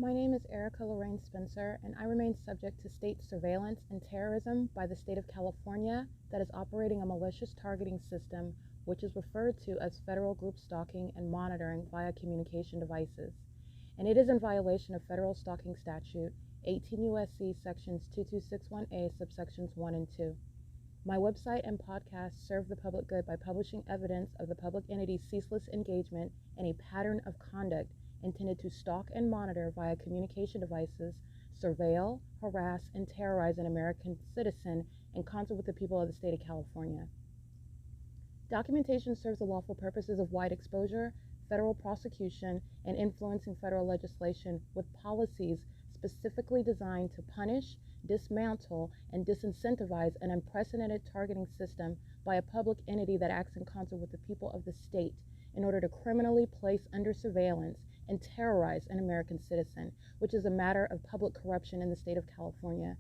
My name is Erica Lorraine Spencer, and I remain subject to state surveillance and terrorism by the state of California that is operating a malicious targeting system, which is referred to as federal group stalking and monitoring via communication devices. And it is in violation of federal stalking statute 18 U.S.C. sections 2261A subsections 1 and 2. My website and podcast serve the public good by publishing evidence of the public entity's ceaseless engagement in a pattern of conduct intended to stalk and monitor via communication devices, surveil, harass, and terrorize an American citizen in concert with the people of the state of California. Documentation serves the lawful purposes of wide exposure, federal prosecution, and influencing federal legislation with policies specifically designed to punish, dismantle, and disincentivize an unprecedented targeting system by a public entity that acts in concert with the people of the state in order to criminally place under surveillance and terrorize an American citizen, which is a matter of public corruption in the state of California.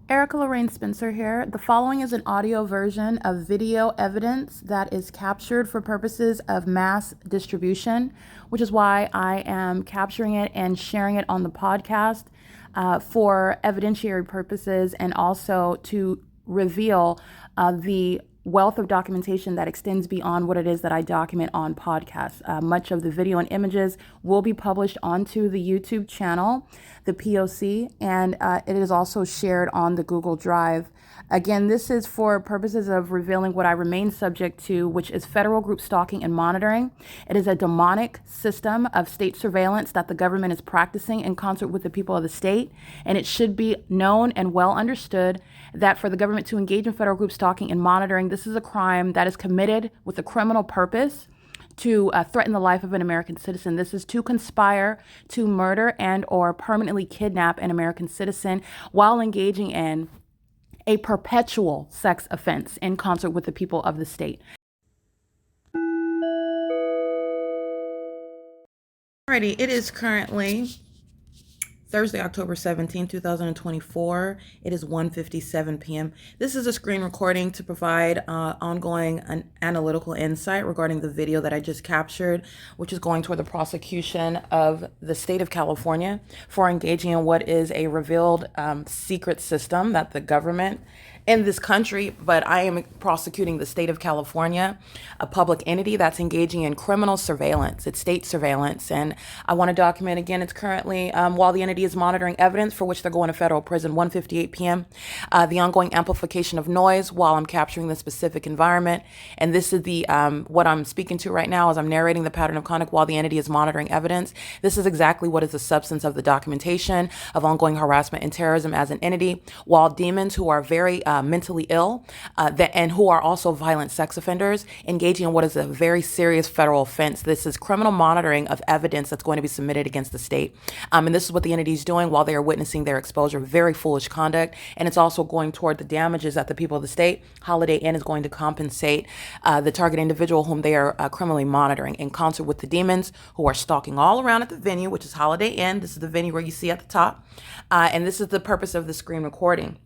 Erica Lorraine Spencer here. The following is an audio version of video evidence that is captured for purposes of mass distribution, which is why I am capturing it and sharing it on the podcast for evidentiary purposes and also to reveal the wealth of documentation that extends beyond what it is that I document on podcasts. Much of the video and images will be published onto the YouTube channel, the P.O.C, and it is also shared on the Google Drive. Again, this is for purposes of revealing what I remain subject to, which is federal group stalking and monitoring. It is a demonic system of state surveillance that the government is practicing in concert with the people of the state, and it should be known and well understood that for the government to engage in federal group stalking and monitoring, this is a crime that is committed with a criminal purpose to threaten the life of an American citizen. This is to conspire to murder and or permanently kidnap an American citizen while engaging in a perpetual sex offense in concert with the people of the state. Alrighty, it is currently Thursday, October 17, 2024. It is 1:57 p.m. This is a screen recording to provide ongoing analytical insight regarding the video that I just captured, which is going toward the prosecution of the state of California for engaging in what is a revealed secret system that the government in this country, but I am prosecuting the state of California, a public entity that's engaging in criminal surveillance. It's state surveillance. And I want to document again, it's currently, while the entity is monitoring evidence for which they're going to federal prison, 1:58 p.m., the ongoing amplification of noise while I'm capturing the specific environment. And this is the, what I'm speaking to right now as I'm narrating the pattern of conduct while the entity is monitoring evidence. This is exactly what is the substance of the documentation of ongoing harassment and terrorism as an entity, while demons who are very mentally ill and who are also violent sex offenders engaging in what is a very serious federal offense. This is criminal monitoring of evidence that's going to be submitted against the state. And this is what the entity is doing while they are witnessing their exposure. Very foolish conduct. And it's also going toward the damages that the people of the state. Holiday Inn is going to compensate the target individual whom they are criminally monitoring in concert with the demons who are stalking all around at the venue, which is Holiday Inn. This is the venue where you see at the top. And this is the purpose of the screen recording.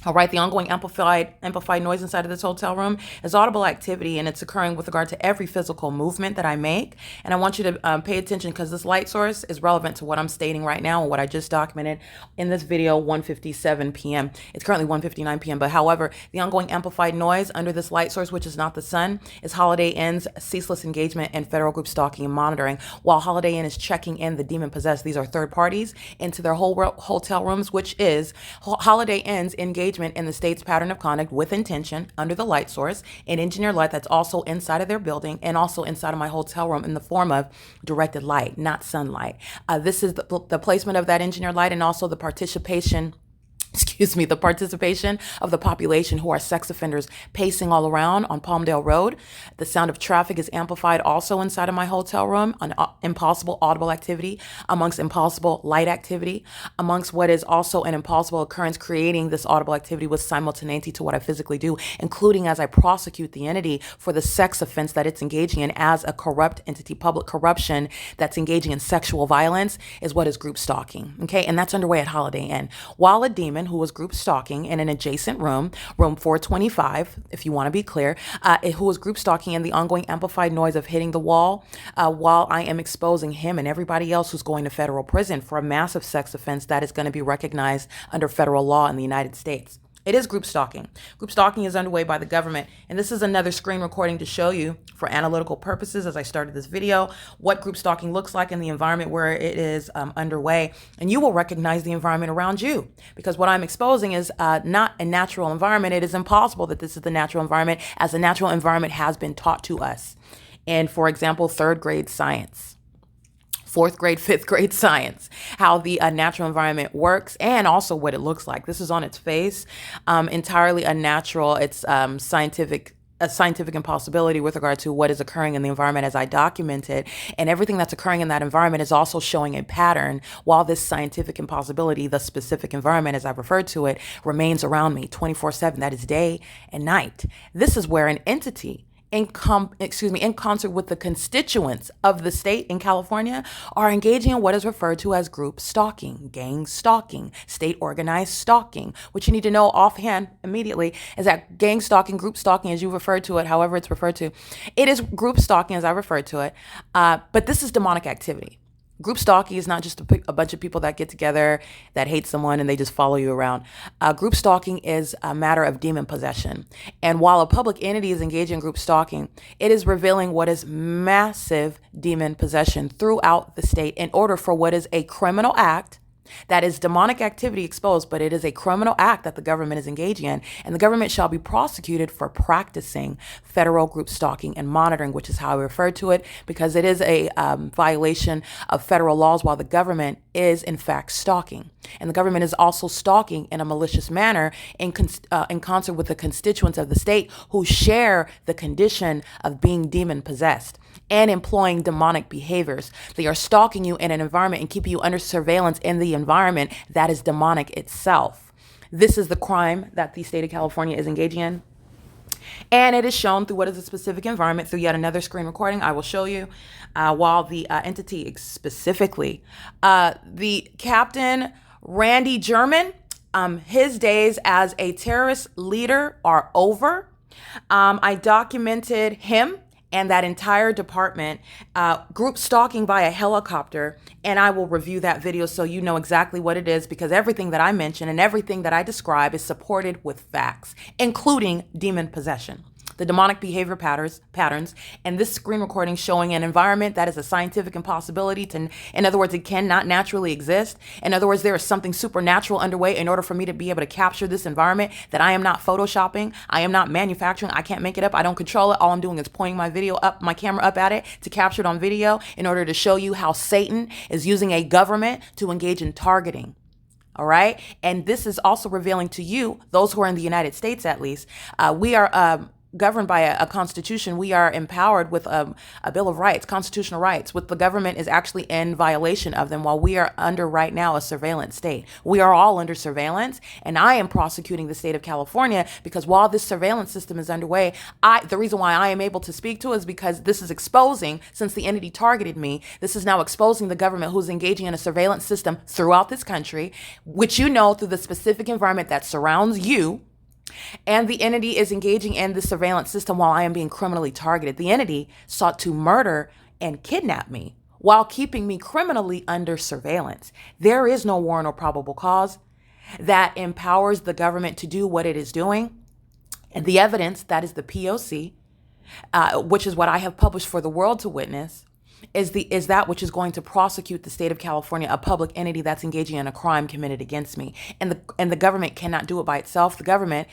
All right, the ongoing amplified noise inside of this hotel room is audible activity, and it's occurring with regard to every physical movement that I make. And I want you to pay attention because this light source is relevant to what I'm stating right now and what I just documented in this video, 1:57 p.m. It's currently 1:59 p.m. But however, the ongoing amplified noise under this light source, which is not the sun, is Holiday Inn's ceaseless engagement in federal group stalking and monitoring. While Holiday Inn is checking in the demon possessed, these are third parties, into their whole hotel rooms, which is Holiday Inn's engagement in the state's pattern of conduct with intention under the light source and engineered light that's also inside of their building and also inside of my hotel room in the form of directed light, not sunlight. This is the placement of that engineered light and also the participation of the population who are sex offenders pacing all around on Palmdale Road. The sound of traffic is amplified also inside of my hotel room, an impossible audible activity amongst impossible light activity, amongst what is also an impossible occurrence, creating this audible activity with simultaneity to what I physically do, including as I prosecute the entity for the sex offense that it's engaging in as a corrupt entity. Public corruption that's engaging in sexual violence is what is group stalking. Okay, and that's underway at Holiday Inn. While a demon gentleman who was group stalking in an adjacent room, room 425, if you want to be clear, who was group stalking and the ongoing amplified noise of hitting the wall while I am exposing him and everybody else who's going to federal prison for a massive sex offense that is going to be recognized under federal law in the United States. It is group stalking. Group stalking is underway by the government. And this is another screen recording to show you, for analytical purposes, as I started this video, what group stalking looks like in the environment where it is underway. And you will recognize the environment around you, because what I'm exposing is not a natural environment. It is impossible that this is the natural environment, as the natural environment has been taught to us. And for example, third grade science. Fourth grade, fifth grade science, how the natural environment works and also what it looks like. This is on its face, entirely unnatural. It's a scientific impossibility with regard to what is occurring in the environment as I documented. And everything that's occurring in that environment is also showing a pattern, while this scientific impossibility, the specific environment as I referred to it, remains around me 24/7. That is day and night. This is where an entity in concert with the constituents of the state in California are engaging in what is referred to as group stalking, gang stalking, state organized stalking. What you need to know offhand immediately is that gang stalking, group stalking, as you referred to it, however it's referred to, it is group stalking as I referred to it, but this is demonic activity. Group stalking is not just a bunch of people that get together that hate someone and they just follow you around. Group stalking is a matter of demon possession. And while a public entity is engaged in group stalking, it is revealing what is massive demon possession throughout the state in order for what is a criminal act that is demonic activity exposed, but it is a criminal act that the government is engaging in, and the government shall be prosecuted for practicing federal group stalking and monitoring, which is how I refer to it, because it is a violation of federal laws while the government is in fact stalking. And the government is also stalking in a malicious manner in concert with the constituents of the state who share the condition of being demon possessed and employing demonic behaviors. They are stalking you in an environment and keeping you under surveillance in the environment that is demonic itself. This is the crime that the state of California is engaging in. And it is shown through what is a specific environment through yet another screen recording. I will show you while the entity specifically, the Captain Randy German, his days as a terrorist leader are over. I documented him and that entire department group stalking by a helicopter, and I will review that video so you know exactly what it is, because everything that I mention and everything that I describe is supported with facts, including demon possession, the demonic behavior patterns, and this screen recording showing an environment that is a scientific impossibility to, in other words, it cannot naturally exist. In other words, there is something supernatural underway in order for me to be able to capture this environment that I am not photoshopping, I am not manufacturing, I can't make it up, I don't control it. All I'm doing is pointing my camera up at it to capture it on video in order to show you how Satan is using a government to engage in targeting. All right. And this is also revealing to you, those who are in the United States at least, we are governed by a constitution. We are empowered with a Bill of Rights, constitutional rights, with the government is actually in violation of them, while we are under right now a surveillance state. We are all under surveillance, and I am prosecuting the state of California because while this surveillance system is underway, the reason why I am able to speak to it is because this is exposing, since the entity targeted me, this is now exposing the government who's engaging in a surveillance system throughout this country, which you know through the specific environment that surrounds you. And the entity is engaging in the surveillance system while I am being criminally targeted. The entity sought to murder and kidnap me while keeping me criminally under surveillance. There is no warrant or probable cause that empowers the government to do what it is doing. And the evidence, that is the P.O.C., which is what I have published for the world to witness, is that which is going to prosecute the state of California, a public entity that's engaging in a crime committed against me. And the government cannot do it by itself. The government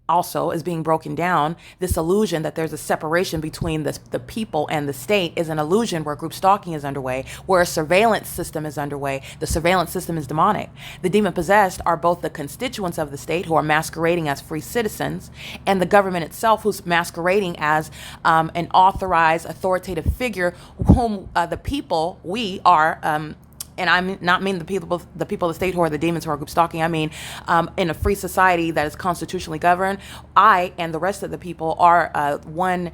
also is being broken down. This illusion that there's a separation between the people and the state is an illusion where group stalking is underway, where a surveillance system is underway. The surveillance system is demonic. The demon possessed are both the constituents of the state who are masquerading as free citizens, and the government itself who's masquerading as an authorized authoritative figure whom the people, we are, and I'm not mean the people of the state who are the demons who are group stalking. I mean, in a free society that is constitutionally governed, I and the rest of the people are one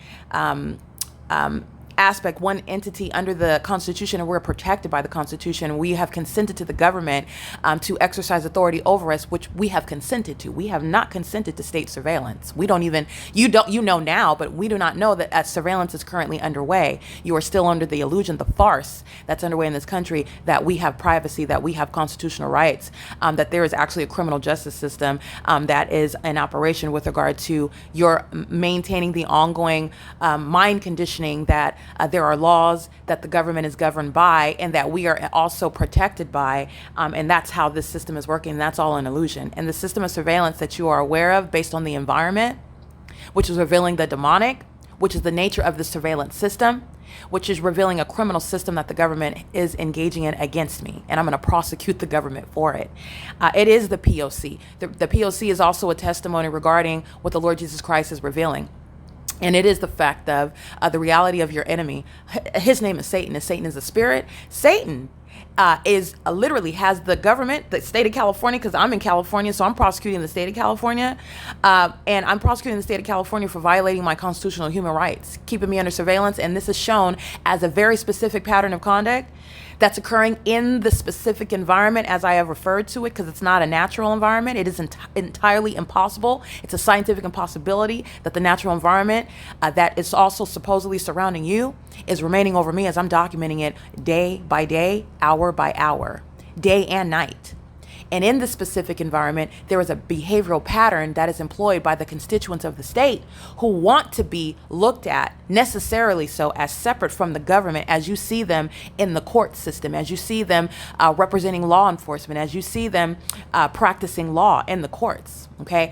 aspect, one entity under the Constitution, and we're protected by the Constitution. We have consented to the government to exercise authority over us, which we have consented to. We have not consented to state surveillance. We don't even, you know now, but we do not know that surveillance is currently underway. You are still under the illusion, the farce that's underway in this country, that we have privacy, that we have constitutional rights, that there is actually a criminal justice system that is in operation with regard to your maintaining the ongoing mind conditioning that there are laws that the government is governed by and that we are also protected by, and that's how this system is working. That's all an illusion. And the system of surveillance that you are aware of based on the environment, which is revealing the demonic, which is the nature of the surveillance system, which is revealing a criminal system that the government is engaging in against me, and I'm going to prosecute the government for it. It is the P.O.C. The P.O.C. is also a testimony regarding what the Lord Jesus Christ is revealing. And it is the fact of the reality of your enemy. His name is Satan, and Satan is a spirit. Satan is literally has the government, the state of California, because I'm in California, so I'm prosecuting the state of California, and I'm prosecuting the state of California for violating my constitutional human rights, keeping me under surveillance, and this is shown as a very specific pattern of conduct that's occurring in the specific environment as I have referred to it, because it's not a natural environment. It is entirely impossible. It's a scientific impossibility that the natural environment that is also supposedly surrounding you is remaining over me as I'm documenting it day by day, hour by hour, day and night. And in this specific environment, there is a behavioral pattern that is employed by the constituents of the state who want to be looked at necessarily so as separate from the government, as you see them in the court system, as you see them representing law enforcement, as you see them practicing law in the courts. Okay,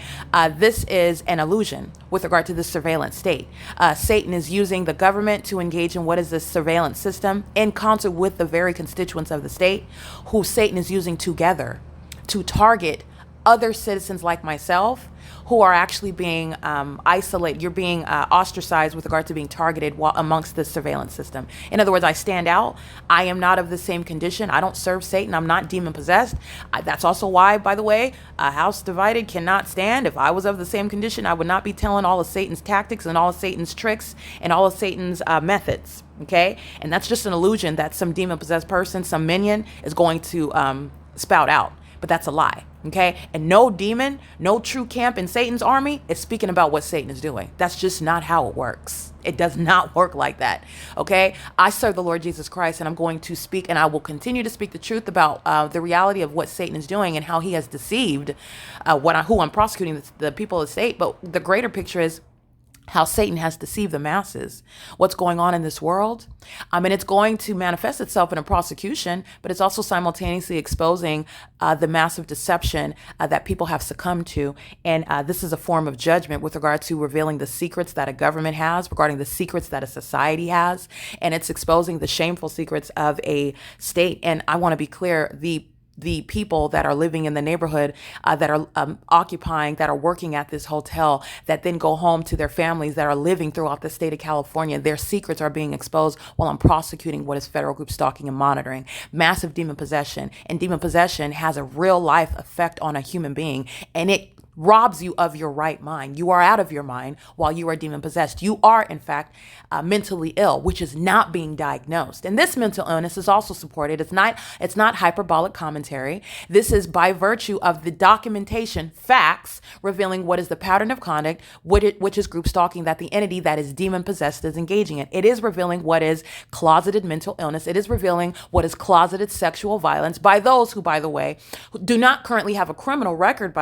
this is an illusion with regard to the surveillance state. Satan is using the government to engage in what is this surveillance system in concert with the very constituents of the state, who Satan is using together to target other citizens like myself who are actually being isolated. You're being ostracized with regard to being targeted amongst the surveillance system. In other words, I stand out. I am not of the same condition. I don't serve Satan. I'm not demon possessed. That's also why, by the way, a house divided cannot stand. If I was of the same condition, I would not be telling all of Satan's tactics and all of Satan's tricks and all of Satan's methods. Okay? And that's just an illusion that some demon possessed person, some minion, is going to spout out. But that's a lie, okay? And no demon, no true camp in Satan's army is speaking about what Satan is doing. That's just not how it works. It does not work like that, okay? I serve the Lord Jesus Christ, and I'm going to speak, and I will continue to speak the truth about the reality of what Satan is doing and how he has deceived who I'm prosecuting, the people of the state. But the greater picture is how Satan has deceived the masses, what's going on in this world. And it's going to manifest itself in a prosecution, but it's also simultaneously exposing the massive deception that people have succumbed to. And this is a form of judgment with regard to revealing the secrets that a government has, regarding the secrets that a society has. And it's exposing the shameful secrets of a state. And I want to be clear, the people that are living in the neighborhood, that are occupying, that are working at this hotel, that then go home to their families, that are living throughout the state of California, their secrets are being exposed while I'm prosecuting what is federal group stalking and monitoring. Massive demon possession. And demon possession has a real life effect on a human being, and it robs you of your right mind. You are out of your mind while you are demon possessed. You are, in fact, mentally ill, which is not being diagnosed. And this mental illness is also supported. It's not hyperbolic commentary. This is by virtue of the documentation, facts, revealing what is the pattern of conduct, which is group stalking that the entity that is demon possessed is engaging in. It is revealing what is closeted mental illness. It is revealing what is closeted sexual violence by those who, by the way, do not currently have a criminal record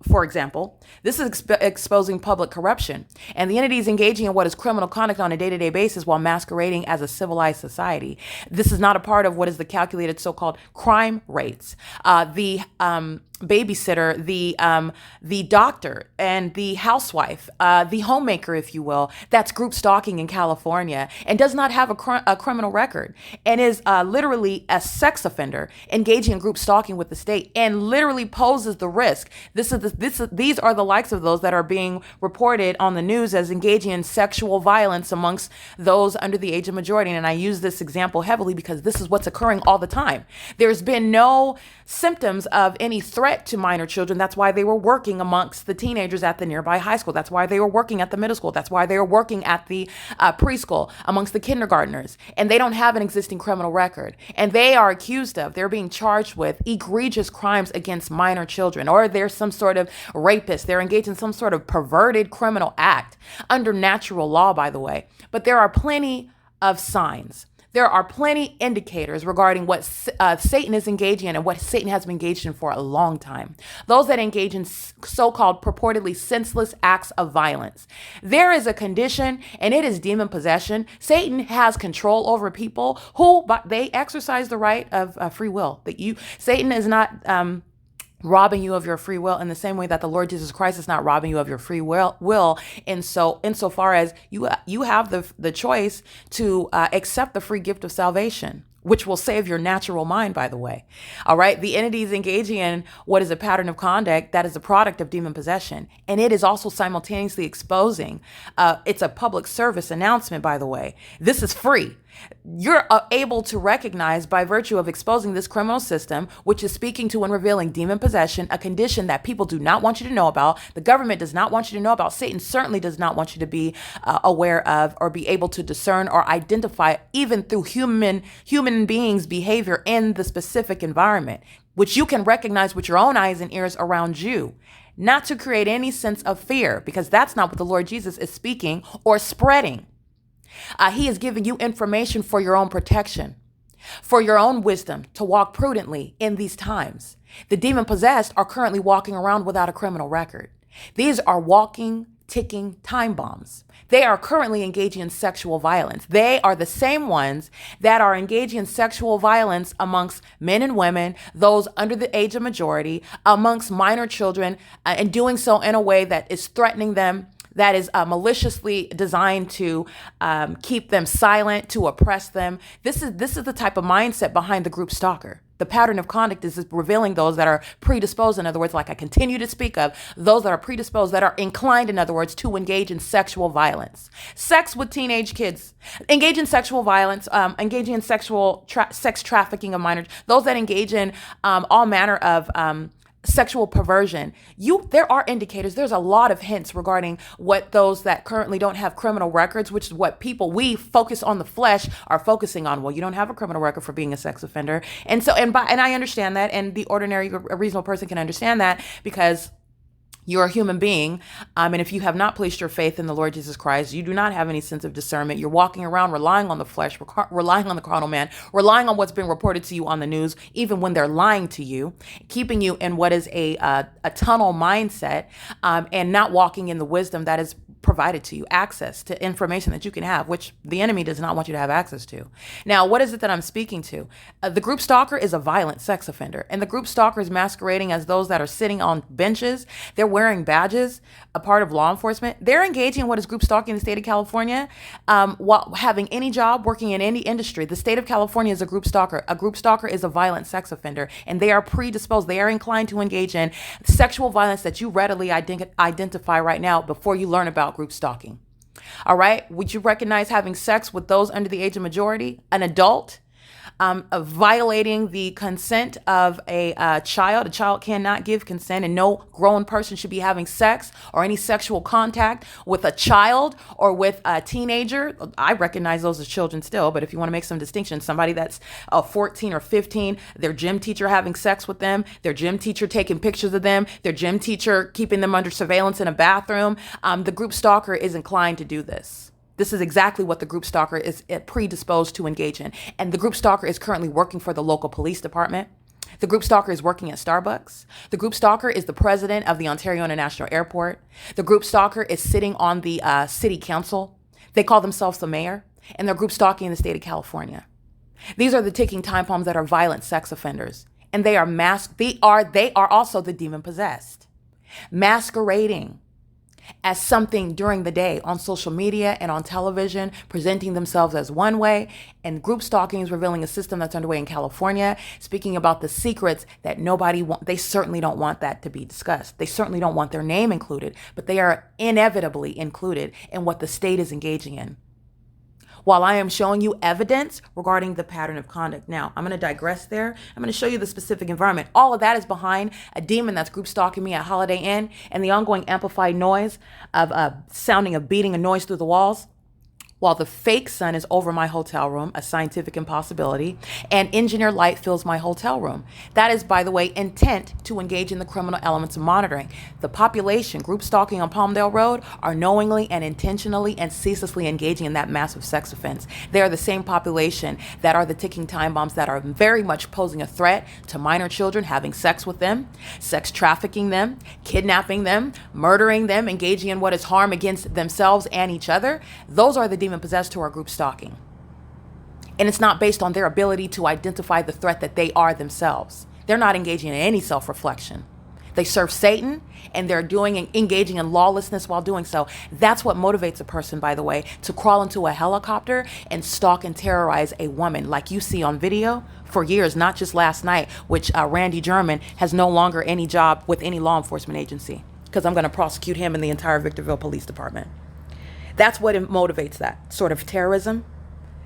for example. This is exposing public corruption, and the entity is engaging in what is criminal conduct on a day-to-day basis while masquerading as a civilized society. This is not a part of what is the calculated so-called crime rates. The babysitter, the doctor, and the housewife, the homemaker, if you will, that's group stalking in California and does not have a criminal record and is literally a sex offender engaging in group stalking with the state and literally poses the risk. These are the likes of those that are being reported on the news as engaging in sexual violence amongst those under the age of majority. And I use this example heavily because this is what's occurring all the time. There's been no symptoms of any threat threat to minor children. That's why they were working amongst the teenagers at the nearby high school. That's why they were working at the middle school. That's why they were working at the preschool amongst the kindergartners. And they don't have an existing criminal record. And they are they're being charged with egregious crimes against minor children, or they're some sort of rapist. They're engaged in some sort of perverted criminal act under natural law, by the way. But there are plenty of signs. There are plenty indicators regarding what Satan is engaging in and what Satan has been engaged in for a long time. Those that engage in so-called purportedly senseless acts of violence. There is a condition, and it is demon possession. Satan has control over people who, but they exercise the right of free will. Satan is not robbing you of your free will in the same way that the Lord Jesus Christ is not robbing you of your free will. And so insofar as you have the choice to accept the free gift of salvation, which will save your natural mind, by the way. All right. The entity is engaging in what is a pattern of conduct that is a product of demon possession. And it is also simultaneously exposing. It's a public service announcement, by the way. This is free. You're able to recognize by virtue of exposing this criminal system, which is speaking to and revealing demon possession, a condition that people do not want you to know about. The government does not want you to know about. Satan certainly does not want you to be aware of or be able to discern or identify even through human beings' behavior in the specific environment, which you can recognize with your own eyes and ears around you. Not to create any sense of fear, because that's not what the Lord Jesus is speaking or spreading. He is giving you information for your own protection, for your own wisdom to walk prudently in these times. The demon possessed are currently walking around without a criminal record. These are walking, ticking time bombs. They are currently engaging in sexual violence. They are the same ones that are engaging in sexual violence amongst men and women, those under the age of majority, amongst minor children, and doing so in a way that is threatening them, that is maliciously designed to keep them silent, to oppress them. This is the type of mindset behind the group stalker. The pattern of conduct is revealing those that are predisposed, in other words, like I continue to speak of, those that are predisposed, that are inclined, in other words, to engage in sexual violence. Sex with teenage kids, engage in sexual violence, engaging in sex trafficking of minors, those that engage in all manner of sexual perversion. There are indicators. There's a lot of hints regarding what those that currently don't have criminal records, which is what we focus on the flesh, are focusing on. Well, you don't have a criminal record for being a sex offender. And I understand that, and the ordinary, a reasonable person can understand that, because you're a human being. And if you have not placed your faith in the Lord Jesus Christ, you do not have any sense of discernment. You're walking around relying on the flesh, relying on the carnal man, relying on what's being reported to you on the news, even when they're lying to you, keeping you in what is a tunnel mindset, and not walking in the wisdom that is provided to you, access to information that you can have, which the enemy does not want you to have access to. Now, what is it that I'm speaking to? The group stalker is a violent sex offender, and the group stalker is masquerading as those that are sitting on benches. They're wearing badges, a part of law enforcement. They're engaging in what is group stalking in the state of California, while having any job, working in any industry. The state of California is a group stalker. A group stalker is a violent sex offender, and they are predisposed. They are inclined to engage in sexual violence that you readily identify right now before you learn about group stalking. All right. Would you recognize having sex with those under the age of majority, an adult, violating the consent of a child? A child cannot give consent, and no grown person should be having sex or any sexual contact with a child or with a teenager. I recognize those as children still, but if you want to make some distinctions, somebody that's 14 or 15, their gym teacher having sex with them, their gym teacher taking pictures of them, their gym teacher keeping them under surveillance in a bathroom, the group stalker is inclined to do this. This is exactly what the group stalker is predisposed to engage in. And the group stalker is currently working for the local police department. The group stalker is working at Starbucks. The group stalker is the president of the Ontario International Airport. The group stalker is sitting on the city council. They call themselves the mayor, and they're group stalking in the state of California. These are the ticking time bombs that are violent sex offenders. And they are they are also the demon possessed, masquerading as something during the day on social media and on television, presenting themselves as one way. And group stalking is revealing a system that's underway in California, speaking about the secrets that they certainly don't want that to be discussed. They certainly don't want their name included, but they are inevitably included in what the state is engaging in. while I am showing you evidence regarding the pattern of conduct. Now, I'm going to digress there. I'm going to show you the specific environment. All of that is behind a demon that's group stalking me at Holiday Inn and the ongoing amplified noise of sounding of beating a noise through the walls, while the fake sun is over my hotel room, a scientific impossibility, and engineer light fills my hotel room. That is, by the way, intent to engage in the criminal elements of monitoring. The population group stalking on Palmdale Road are knowingly and intentionally and ceaselessly engaging in that massive sex offense. They are the same population that are the ticking time bombs that are very much posing a threat to minor children, having sex with them, sex trafficking them, kidnapping them, murdering them, engaging in what is harm against themselves and each other. Those are the demon possessed who are group stalking. And it's not based on their ability to identify the threat that they are themselves. They're not engaging in any self-reflection. They serve Satan, and they're engaging in lawlessness while doing so. That's what motivates a person, by the way, to crawl into a helicopter and stalk and terrorize a woman like you see on video for years, not just last night, which Randy German has no longer any job with any law enforcement agency, because I'm going to prosecute him and the entire Victorville Police Department. That's what motivates that sort of terrorism.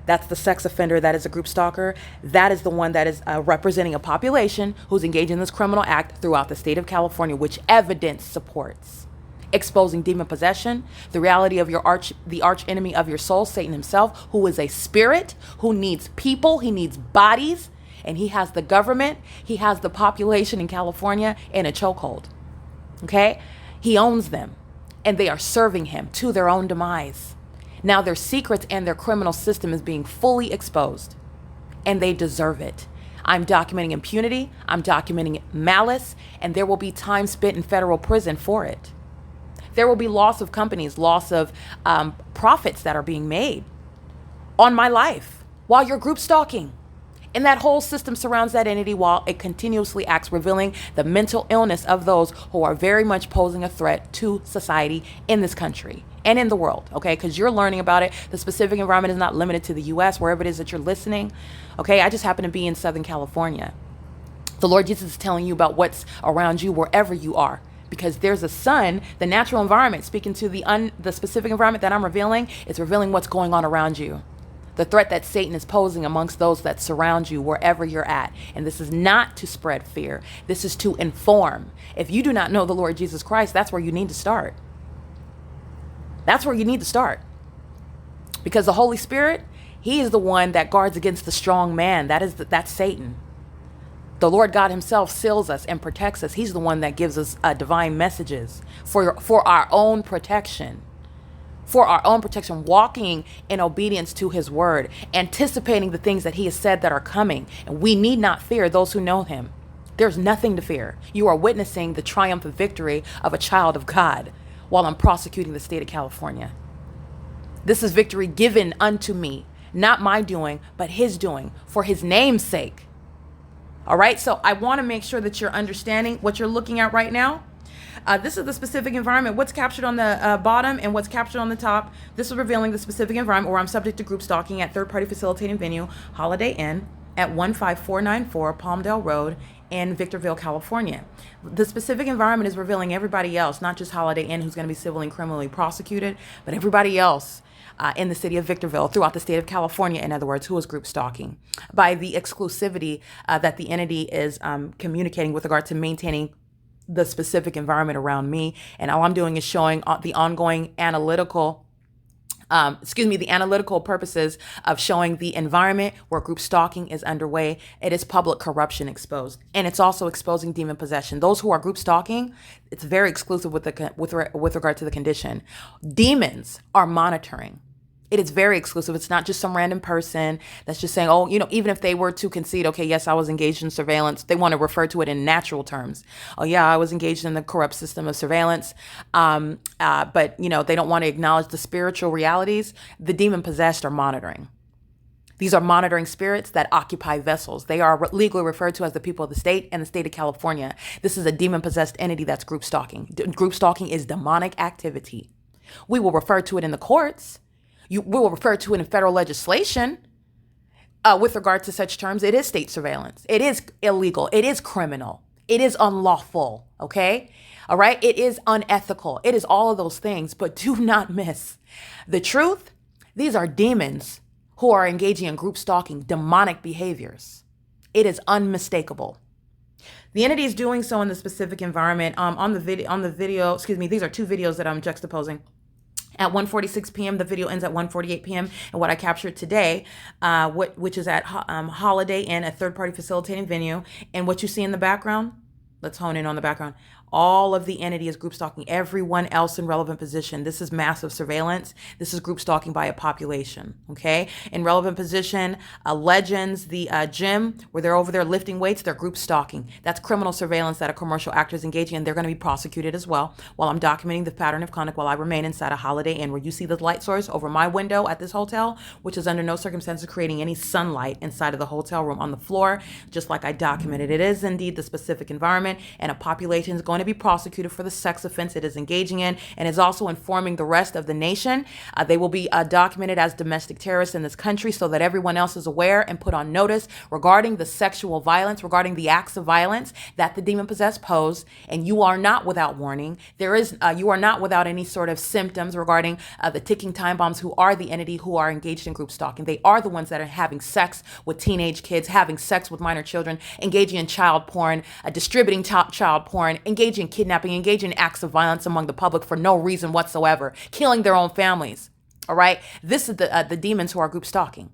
That's the sex offender that is a group stalker. That is the one that is representing a population who's engaged in this criminal act throughout the state of California, which evidence supports. Exposing demon possession, the reality of the arch enemy of your soul, Satan himself, who is a spirit, who needs people, he needs bodies, and he has the government, he has the population in California in a chokehold. Okay? He owns them. And they are serving him to their own demise. Now their secrets and their criminal system is being fully exposed. And they deserve it. I'm documenting impunity. I'm documenting malice. And there will be time spent in federal prison for it. There will be loss of companies, loss of profits that are being made on my life while you're group stalking. And that whole system surrounds that entity while it continuously acts, revealing the mental illness of those who are very much posing a threat to society in this country and in the world, okay? Because you're learning about it. The specific environment is not limited to the U.S., wherever it is that you're listening, okay? I just happen to be in Southern California. The Lord Jesus is telling you about what's around you wherever you are, because there's a sun, the natural environment, speaking to the specific environment that I'm revealing, it's revealing what's going on around you. The threat that Satan is posing amongst those that surround you wherever you're at. And this is not to spread fear. This is to inform. If you do not know the Lord Jesus Christ, that's where you need to start. That's where you need to start. Because the Holy Spirit, he is the one that guards against the strong man. That's Satan. The Lord God himself seals us and protects us. He's the one that gives us divine messages for our own protection. For our own protection, walking in obedience to his word, anticipating the things that he has said that are coming. And we need not fear those who know him. There's nothing to fear. You are witnessing the triumphant victory of a child of God while I'm prosecuting the state of California. This is victory given unto me, not my doing, but his doing, for his name's sake. All right, so I want to make sure that you're understanding what you're looking at right now. This is the specific environment. What's captured on the bottom and what's captured on the top. This is revealing the specific environment where I'm subject to group stalking at third-party facilitating venue, Holiday Inn, at 15494 Palmdale Road in Victorville, California. The specific environment is revealing everybody else, not just Holiday Inn, who's going to be civilly and criminally prosecuted, but everybody else in the city of Victorville, throughout the state of California, in other words, who is group stalking, by the exclusivity that the entity is communicating with regard to maintaining the specific environment around me. And all I'm doing is showing the ongoing analytical purposes of showing the environment where group stalking is underway. It is public corruption exposed, and it's also exposing demon possession. Those who are group stalking, it's very exclusive with regard to the condition. Demons are monitoring. It is very exclusive. It's not just some random person that's just saying, oh, even if they were to concede, okay, yes, I was engaged in surveillance, they want to refer to it in natural terms. Oh, yeah, I was engaged in the corrupt system of surveillance. But, they don't want to acknowledge the spiritual realities. The demon possessed are monitoring. These are monitoring spirits that occupy vessels. They are legally referred to as the people of the state and the state of California. This is a demon possessed entity that's group stalking. Group stalking is demonic activity. We will refer to it in the courts. We will refer to it in federal legislation with regard to such terms. It is state surveillance. It is illegal. It is criminal. It is unlawful. Okay? All right? It is unethical. It is all of those things. But do not miss the truth. These are demons who are engaging in group stalking, demonic behaviors. It is unmistakable. The entity is doing so in the specific environment. On the video, excuse me, these are two videos that I'm juxtaposing. At 1:46 p.m., the video ends at 1:48 p.m. And what I captured today, which is at Holiday Inn, a third-party facilitating venue. And what you see in the background, let's hone in on the background. All of the entity is group stalking everyone else in relevant position. This is massive surveillance. This is group stalking by a population, okay? In relevant position, Legends, the gym, where they're over there lifting weights, they're group stalking. That's criminal surveillance that a commercial actor is engaging in. They're going to be prosecuted as well while I'm documenting the pattern of conduct while I remain inside a Holiday Inn, where you see the light source over my window at this hotel, which is under no circumstances creating any sunlight inside of the hotel room on the floor, just like I documented. It is indeed the specific environment, and a population is going to be prosecuted for the sex offense it is engaging in, and is also informing the rest of the nation. They will be documented as domestic terrorists in this country so that everyone else is aware and put on notice regarding the sexual violence, regarding the acts of violence that the demon-possessed pose. And you are not without warning. You are not without any sort of symptoms regarding the ticking time bombs, who are the entity who are engaged in group stalking. They are the ones that are having sex with teenage kids, having sex with minor children, engaging in child porn, distributing child porn, engaging in kidnapping, engaging in acts of violence among the public for no reason whatsoever, killing their own families. All right. This is the demons who are group stalking,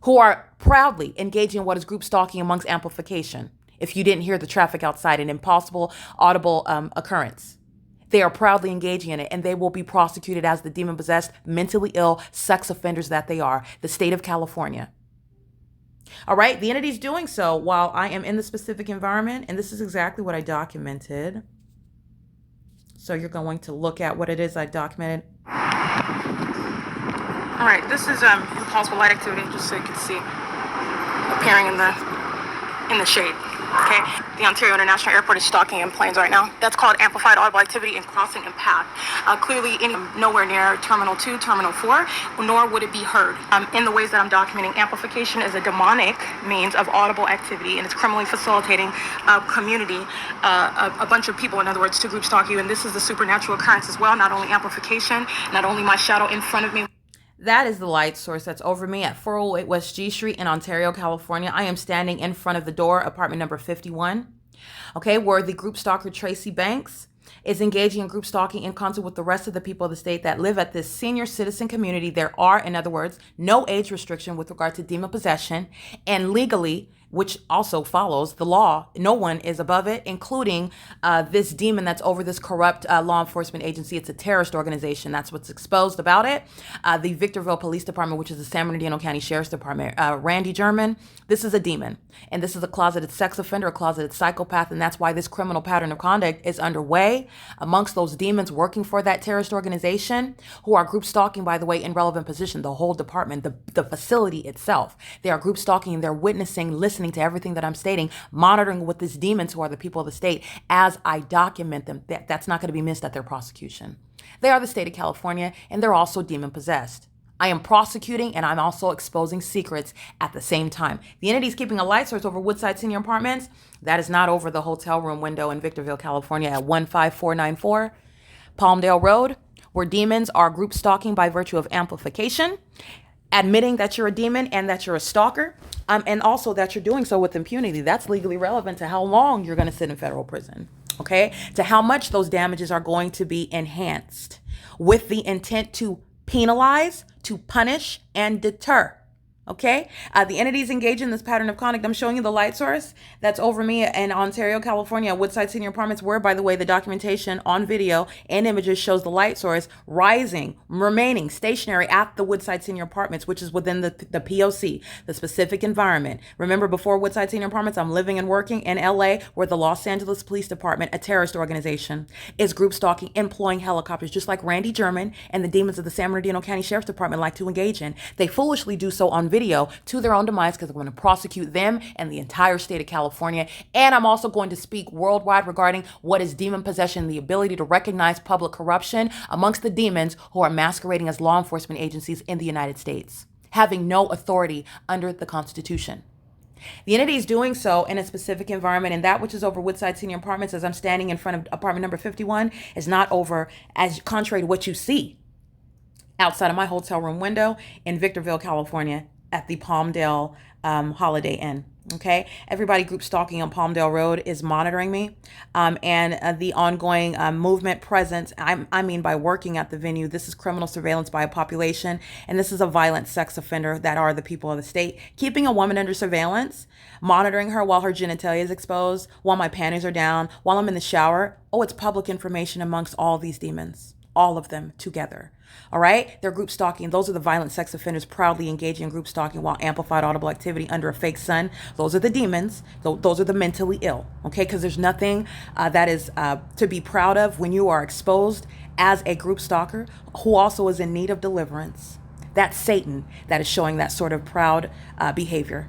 who are proudly engaging in what is group stalking amongst amplification. If you didn't hear the traffic outside, an impossible audible occurrence. They are proudly engaging in it, and they will be prosecuted as the demon-possessed, mentally ill sex offenders that they are, the state of California. All right, the entity's doing so while I am in the specific environment, and this is exactly what I documented. So you're going to look at what it is I documented. All right, this is impossible light activity, just so you can see, appearing in the shade. Okay, the Ontario International Airport is stalking in planes right now. That's called amplified audible activity in crossing and path. Clearly, nowhere near Terminal 2, Terminal 4, nor would it be heard. In the ways that I'm documenting, amplification is a demonic means of audible activity, and it's criminally facilitating a community, a bunch of people, in other words, to group stalk you. And this is the supernatural occurrence as well, not only amplification, not only my shadow in front of me. That is the light source that's over me at 408 West G Street in Ontario, California. I am standing in front of the door, apartment number 51, okay, where the group stalker Tracy Banks is engaging in group stalking in concert with the rest of the people of the state that live at this senior citizen community. There are, in other words, no age restriction with regard to demon possession, and legally, which also follows the law, no one is above it, including this demon that's over this corrupt law enforcement agency. It's a terrorist organization. That's what's exposed about it. The Victorville Police Department, which is the San Bernardino County Sheriff's Department, Randy German, this is a demon. And this is a closeted sex offender, a closeted psychopath, and that's why this criminal pattern of conduct is underway amongst those demons working for that terrorist organization, who are group stalking, by the way, in relevant position, the whole department, the facility itself. They are group stalking, and they're witnessing, listening to everything that I'm stating, monitoring with these demons who are the people of the state as I document them. That's not going to be missed at their prosecution. They are the state of California, and they're also demon possessed. I am prosecuting, and I'm also exposing secrets at the same time. The entity is keeping a light source over Woodside Senior Apartments. That is not over the hotel room window in Victorville, California at 15494 Palmdale Road, where demons are group stalking by virtue of amplification, admitting that you're a demon and that you're a stalker, and also that you're doing so with impunity. That's legally relevant to how long you're going to sit in federal prison, okay? To how much those damages are going to be enhanced with the intent to penalize, to punish, and deter. Okay, the entities engaged in this pattern of conduct. I'm showing you the light source that's over me in Ontario, California, Woodside Senior Apartments, where, by the way, the documentation on video and images shows the light source rising, remaining stationary at the Woodside Senior Apartments, which is within the P.O.C, the specific environment. Remember, before Woodside Senior Apartments, I'm living and working in L.A., where the Los Angeles Police Department, a terrorist organization, is group stalking, employing helicopters, just like Randy German and the demons of the San Bernardino County Sheriff's Department like to engage in. They foolishly do so on video to their own demise, because I'm going to prosecute them and the entire state of California. And I'm also going to speak worldwide regarding what is demon possession, the ability to recognize public corruption amongst the demons who are masquerading as law enforcement agencies in the United States, having no authority under the Constitution. The entity is doing so in a specific environment, and that which is over Woodside Senior Apartments, as I'm standing in front of apartment number 51, is not over, as contrary to what you see, outside of my hotel room window in Victorville, California, at the Palmdale Holiday Inn. Okay, everybody group stalking on Palmdale Road is monitoring me, and the ongoing movement presence. I mean, by working at the venue, this is criminal surveillance by a population, and this is a violent sex offender that are the people of the state. Keeping a woman under surveillance, monitoring her while her genitalia is exposed, while my panties are down, while I'm in the shower. Oh, it's public information amongst all these demons, all of them together. All right, they're group stalking. Those are the violent sex offenders proudly engaging in group stalking while amplified audible activity under a fake sun. Those are the demons. Those are the mentally ill. Okay, because there's nothing that is to be proud of when you are exposed as a group stalker who also is in need of deliverance. That's Satan that is showing that sort of proud behavior.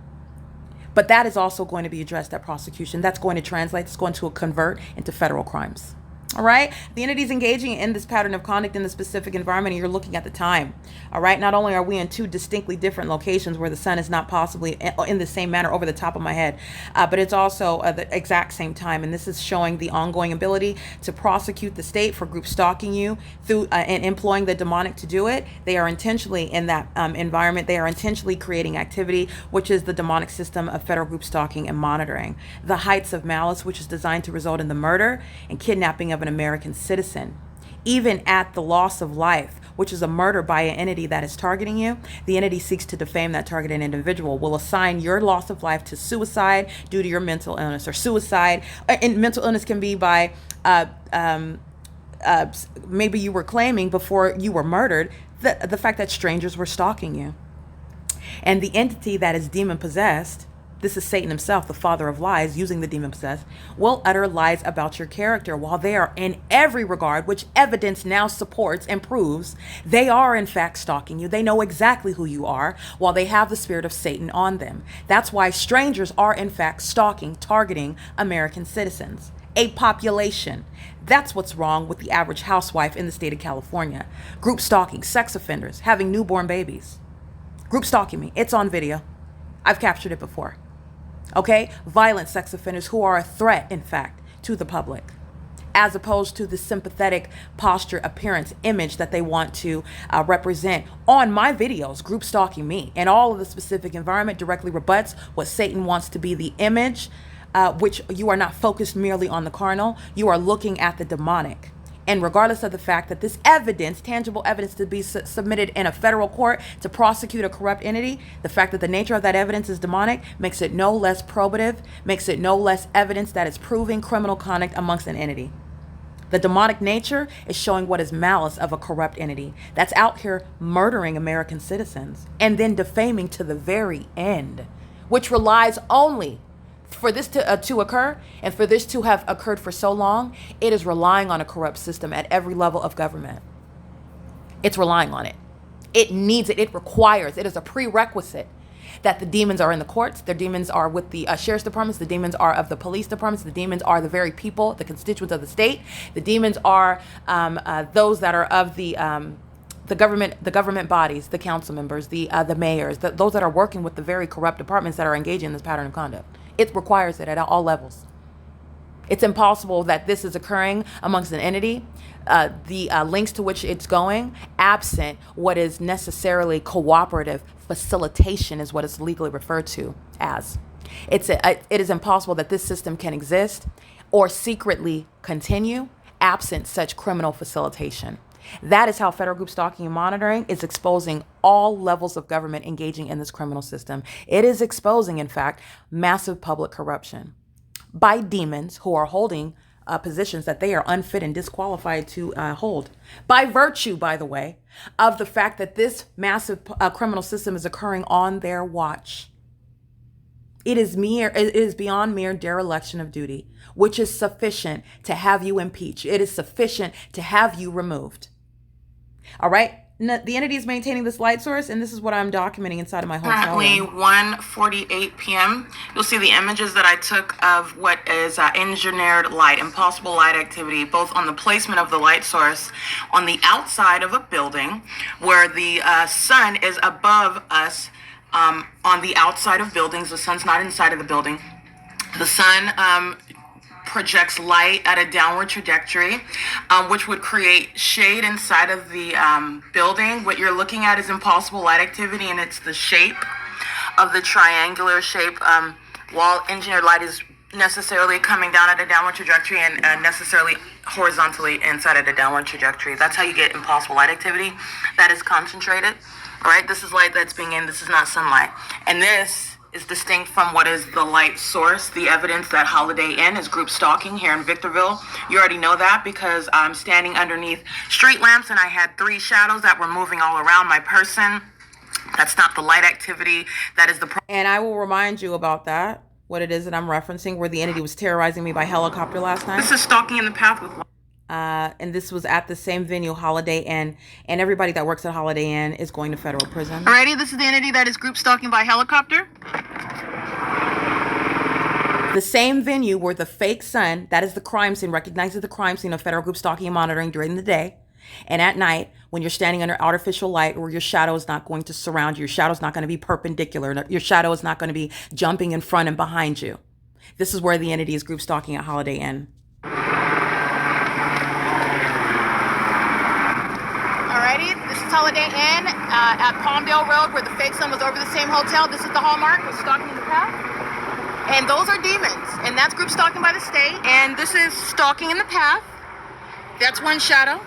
But that is also going to be addressed at prosecution. That's going to translate. It's going to convert into federal crimes. All right. The entity is engaging in this pattern of conduct in the specific environment, and you're looking at the time. All right. Not only are we in two distinctly different locations where the sun is not possibly in the same manner over the top of my head, but it's also the exact same time. And this is showing the ongoing ability to prosecute the state for group stalking you through and employing the demonic to do it. They are intentionally in that environment. They are intentionally creating activity, which is the demonic system of federal group stalking and monitoring. The heights of malice, which is designed to result in the murder and kidnapping of an American citizen. Even at the loss of life, which is a murder by an entity that is targeting you, the entity seeks to defame that targeted individual, will assign your loss of life to suicide due to your mental illness, or suicide. And mental illness can be by maybe you were claiming before you were murdered the fact that strangers were stalking you. And the entity that is demon possessed, this is Satan himself, the father of lies, using the demon possessed, will utter lies about your character while they are in every regard, which evidence now supports and proves they are in fact stalking you. They know exactly who you are while they have the spirit of Satan on them. That's why strangers are in fact stalking, targeting American citizens, a population. That's what's wrong with the average housewife in the state of California. Group stalking, sex offenders, having newborn babies. Group stalking me. It's on video. I've captured it before. Okay? Violent sex offenders who are a threat, in fact, to the public, as opposed to the sympathetic posture, appearance, image that they want to represent on my videos. Group stalking me and all of the specific environment directly rebuts what Satan wants to be the image, which you are not focused merely on the carnal. You are looking at the demonic. And regardless of the fact that this evidence, tangible evidence to be submitted in a federal court to prosecute a corrupt entity, the fact that the nature of that evidence is demonic makes it no less probative, makes it no less evidence that is proving criminal conduct amongst an entity. The demonic nature is showing what is malice of a corrupt entity that's out here murdering American citizens and then defaming to the very end, which relies only for this to occur, and for this to have occurred for so long. It is relying on a corrupt system at every level of government. It's relying on it. It needs it. It requires. It is a prerequisite that the demons are in the courts. The demons are with the sheriff's departments. The demons are of the police departments. The demons are the very people, the constituents of the state. The demons are those that are of the government bodies, the council members, the mayors, those that are working with the very corrupt departments that are engaging in this pattern of conduct. It requires it at all levels. It's impossible that this is occurring amongst an entity, the links to which it's going, absent what is necessarily cooperative facilitation is what it's legally referred to as. It is impossible that this system can exist or secretly continue absent such criminal facilitation. That is how federal group stalking and monitoring is exposing all levels of government engaging in this criminal system. It is exposing, in fact, massive public corruption by demons who are holding positions that they are unfit and disqualified to hold. By virtue, by the way, of the fact that this massive criminal system is occurring on their watch. It is beyond mere dereliction of duty, which is sufficient to have you impeached. It is sufficient to have you removed. All right. The entity is maintaining this light source, and this is what I'm documenting inside of my hotel room. Currently 1:48 p.m. You'll see the images that I took of what is engineered light, impossible light activity, both on the placement of the light source on the outside of a building where the sun is above us. On the outside of buildings, the sun's not inside of the building. The sun projects light at a downward trajectory, which would create shade inside of the building. What you're looking at is impossible light activity, and it's the shape of the triangular shape, while engineered light is necessarily coming down at a downward trajectory and necessarily horizontally inside at a downward trajectory. That's how you get impossible light activity that is concentrated. All right, this is light that's being in, this is not sunlight. And this is distinct from what is the light source, the evidence that Holiday Inn is group stalking here in Victorville. You already know that because I'm standing underneath street lamps and I had 3 shadows that were moving all around my person. That's not the light activity. That is the And I will remind you about that, what it is that I'm referencing, where the entity was terrorizing me by helicopter last night. This is stalking in the path with and this was at the same venue, Holiday Inn, and everybody that works at Holiday Inn is going to federal prison. Alrighty, this is the entity that is group stalking by helicopter. The same venue where the fake sun, that is the crime scene, recognizes the crime scene of federal group stalking and monitoring during the day. And at night, when you're standing under artificial light where your shadow is not going to surround you, your shadow is not going to be perpendicular, your shadow is not going to be jumping in front and behind you. This is where the entity is group stalking at Holiday Inn. Alrighty, this is Holiday Inn at PALMDALE Road where the fake sun was over the same hotel. This is the hallmark of stalking in the path. And those are demons. And that's group stalking by the state. And this is stalking in the path. That's 1 shadow.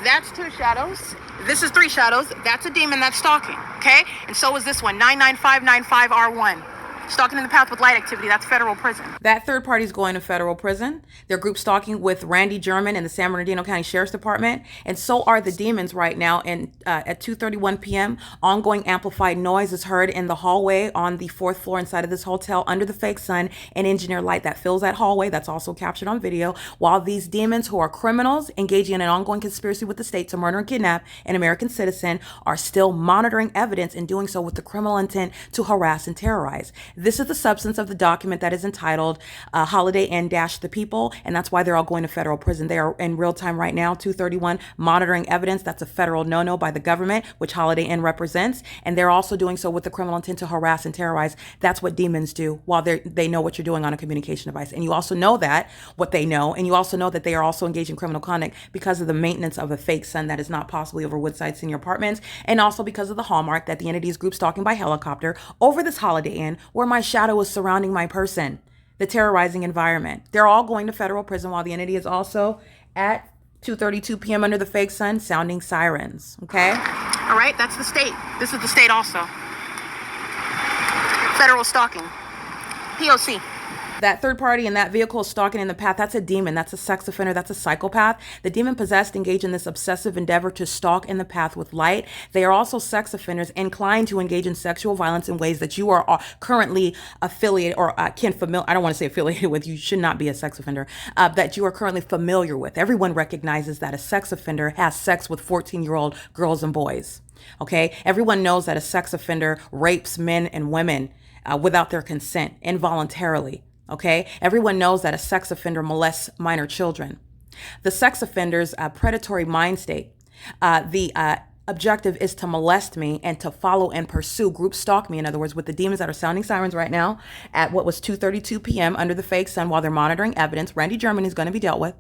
That's 2 shadows. This is 3 shadows. That's a demon that's stalking. Okay? And so is this one, 99595R1. Stalking in the path with light activity. That's federal prison. That third party is going to federal prison. They're group stalking with Randy German in the San Bernardino County Sheriff's Department. And so are the demons right now. And at 2:31 p.m., ongoing amplified noise is heard in the hallway on the 4th floor inside of this hotel under the fake sun and engineered light that fills that hallway. That's also captured on video. While these demons, who are criminals engaging in an ongoing conspiracy with the state to murder and kidnap an American citizen, are still monitoring evidence and doing so with the criminal intent to harass and terrorize. This is the substance of the document that is entitled Holiday Inn - the People, and that's why they're all going to federal prison. They are in real time right now, 2:31, monitoring evidence. That's a federal no-no by the government, which Holiday Inn represents, and they're also doing so with the criminal intent to harass and terrorize. That's what demons do while they know what you're doing on a communication device. And you also know that, what they know, and you also know that they are also engaged in criminal conduct because of the maintenance of a fake sun that is not possibly over Woodside Senior Apartments, and also because of the hallmark that the entity is group stalking by helicopter over this Holiday Inn where my shadow is surrounding my person, the terrorizing environment. They're all going to federal prison while the entity is also at 2:32 p.m. under the fake sun sounding sirens. Okay? All right, that's the state. This is the state also. Federal stalking. P.O.C. That third party in that vehicle is stalking in the path. That's a demon. That's a sex offender. That's a psychopath. The demon possessed engage in this obsessive endeavor to stalk in the path with light. They are also sex offenders inclined to engage in sexual violence in ways that you are currently affiliated or I don't want to say affiliated with. You should not be a sex offender. That you are currently familiar with. Everyone recognizes that a sex offender has sex with 14-year-old girls and boys. Okay? Everyone knows that a sex offender rapes men and women without their consent, involuntarily. Okay, everyone knows that a sex offender molests minor children. The sex offender's predatory mind state, the objective is to molest me and to follow and pursue, group stalk me, in other words, with the demons that are sounding sirens right now at what was 2:32 p.m. under the fake sun while they're monitoring evidence. Randy German is going to be dealt with.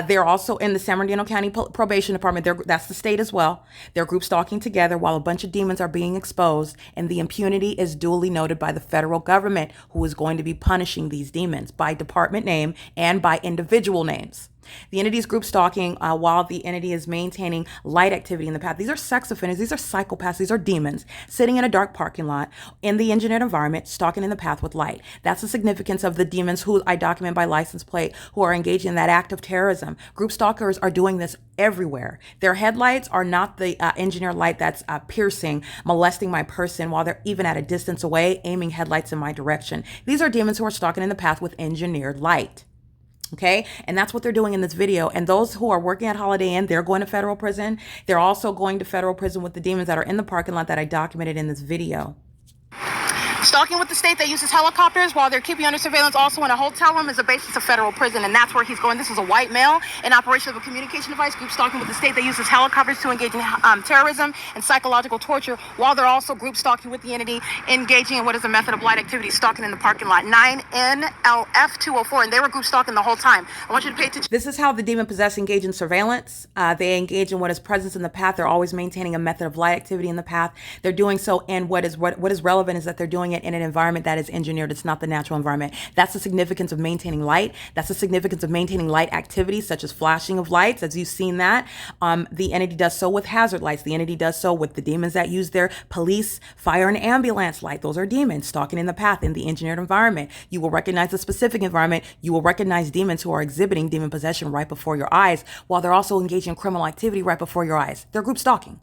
They're also in the San Bernardino County Probation Department. That's the state as well. They're group stalking together while a bunch of demons are being exposed, and the impunity is duly noted by the federal government, who is going to be punishing these demons by department name and by individual names. The entity is group stalking while the entity is maintaining light activity in the path. These are sex offenders. These are psychopaths. These are demons sitting in a dark parking lot in the engineered environment, stalking in the path with light. That's the significance of the demons who I document by license plate, who are engaged in that act of terrorism. Group stalkers are doing this everywhere. Their headlights are not the engineered light that's piercing, molesting my person while they're even at a distance away, aiming headlights in my direction. These are demons who are stalking in the path with engineered light. Okay, and that's what they're doing in this video. And those who are working at Holiday Inn, they're going to federal prison. They're also going to federal prison with the demons that are in the parking lot that I documented in this video. Stalking with the state that uses helicopters while they're keeping under surveillance also in a hotel room is a basis of federal prison, and that's where he's going. This is a white male in operation of a communication device. Group stalking with the state that uses helicopters to engage in terrorism and psychological torture, while they're also group stalking with the entity engaging in what is a method of light activity, stalking in the parking lot. 9NLF 204, and they were group stalking the whole time. I want you to pay attention. This is how the demon-possessed engage in surveillance. They engage in what is presence in the path. They're always maintaining a method of light activity in the path. They're doing so, and what is relevant is that they're doing it in an environment that is engineered. It's not the natural environment. That's the significance of maintaining light. That's the significance of maintaining light activities, such as flashing of lights, as you've seen that. The entity does so with hazard lights. The entity does so with the demons that use their police, fire, and ambulance light. Those are demons stalking in the path in the engineered environment. You will recognize the specific environment. You will recognize demons who are exhibiting demon possession right before your eyes, while they're also engaging in criminal activity right before your eyes. They're group stalking.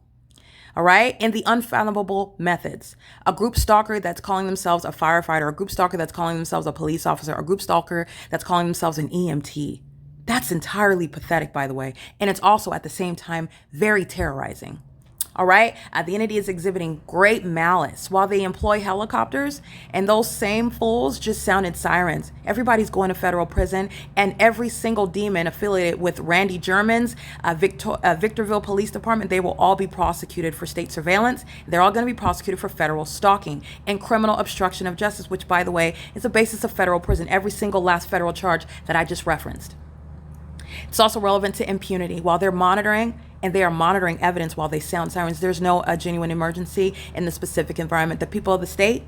All right. And the unfathomable methods. A group stalker that's calling themselves a firefighter, a group stalker that's calling themselves a police officer, a group stalker that's calling themselves an EMT. That's entirely pathetic, by the way. And it's also at the same time very terrorizing. All right. The entity is exhibiting great malice while they employ helicopters, and those same fools just sounded sirens. Everybody's going to federal prison, and every single demon affiliated with Randy German's Victorville Police Department, they will all be prosecuted for state surveillance. They're all going to be prosecuted for federal stalking and criminal obstruction of justice, which, by the way, is the basis of federal prison. Every single last federal charge that I just referenced. It's also relevant to impunity. While they're monitoring, and they are monitoring evidence while they sound sirens, there's no genuine emergency in the specific environment. The people of the state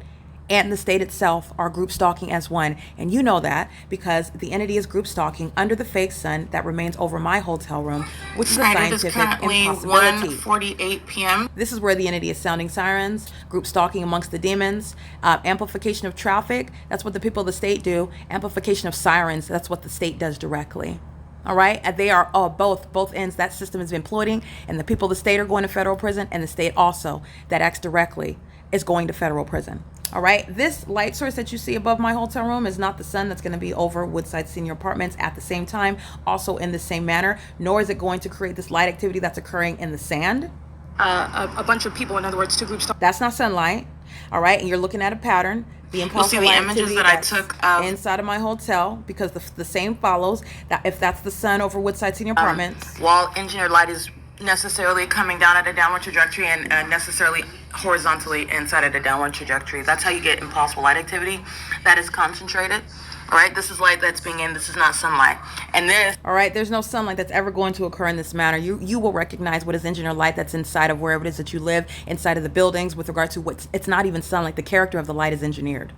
and the state itself are group stalking as one. And you know that because the entity is group stalking under the fake sun that remains over my hotel room, which is a scientific impossibility. 1:48 p.m. This is where the entity is sounding sirens, group stalking amongst the demons, amplification of traffic. That's what the people of the state do. Amplification of sirens. That's what the state does directly. All right. And they are both ends. That system is imploding, and the people of the state are going to federal prison, and the state also that acts directly is going to federal prison. All right. This light source that you see above my hotel room is not the sun that's going to be over Woodside Senior Apartments at the same time, also in the same manner, nor is it going to create this light activity that's occurring in the sand. A bunch of people, in other words, two groups. That's not sunlight. All right. And you're looking at a pattern. The impulsive You'll see the images that I took of inside of my hotel, because the same follows that if that's the sun over Woodside Senior Apartments. While engineered light is necessarily coming down at a downward trajectory and necessarily horizontally inside at a downward trajectory. That's how you get impulsive light activity that is concentrated. All right, this is light that's being in. This is not sunlight. And this. All right, there's no sunlight that's ever going to occur in this manner. You will recognize what is engineered light that's inside of wherever it is that you live, inside of the buildings, with regard to it's not even sunlight. The character of the light is engineered.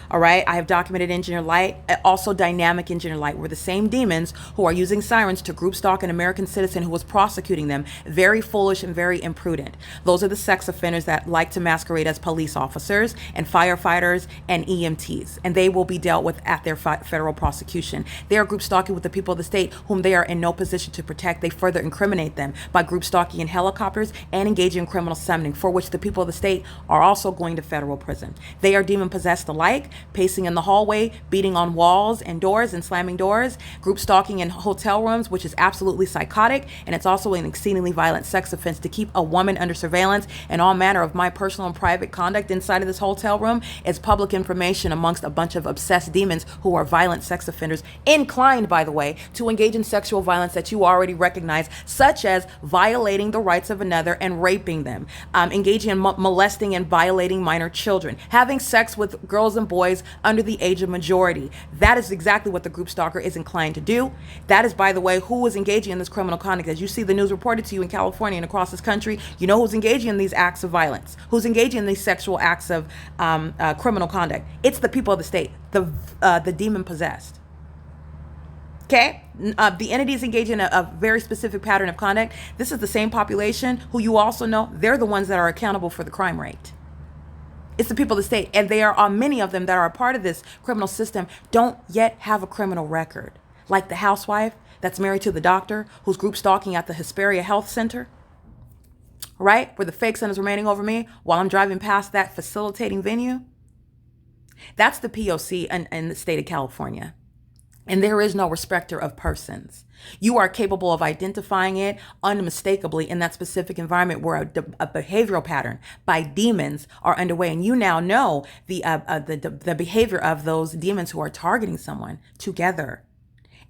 All right, I have documented engineered light, also dynamic engineered light, where the same demons who are using sirens to group stalk an American citizen who was prosecuting them, very foolish and very imprudent. Those are the sex offenders that like to masquerade as police officers and firefighters and EMTs, and they will be dealt with at their federal prosecution. They are group stalking with the people of the state whom they are in no position to protect. They further incriminate them by group stalking in helicopters and engaging in criminal summoning, for which the people of the state are also going to federal prison. They are demon possessed alike, pacing in the hallway, beating on walls and doors and slamming doors, group stalking in hotel rooms, which is absolutely psychotic, and it's also an exceedingly violent sex offense to keep a woman under surveillance, and all manner of my personal and private conduct inside of this hotel room is public information amongst a bunch of obsessed demons who are violent sex offenders, inclined, by the way, to engage in sexual violence that you already recognize, such as violating the rights of another and raping them, engaging in molesting and violating minor children, having sex with girls and boys under the age of majority. That is exactly what the group stalker is inclined to do. That is, by the way, who is engaging in this criminal conduct. As you see the news reported to you in California and across this country, you know who's engaging in these acts of violence, who's engaging in these sexual acts of criminal conduct. It's the people of the state, the demon possessed. Okay, the entity is engaging in a very specific pattern of conduct. This is the same population who you also know, they're the ones that are accountable for the crime rate. It's the people of the state, and there are many of them that are a part of this criminal system don't yet have a criminal record, like the housewife that's married to the doctor who's group stalking at the Hesperia Health Center, right, where the fake sun is remaining over me while I'm driving past that facilitating venue. That's the P.O.C. in the state of California. And there is no respecter of persons. You are capable of identifying it unmistakably in that specific environment where a behavioral pattern by demons are underway. And you now know the behavior of those demons who are targeting someone together.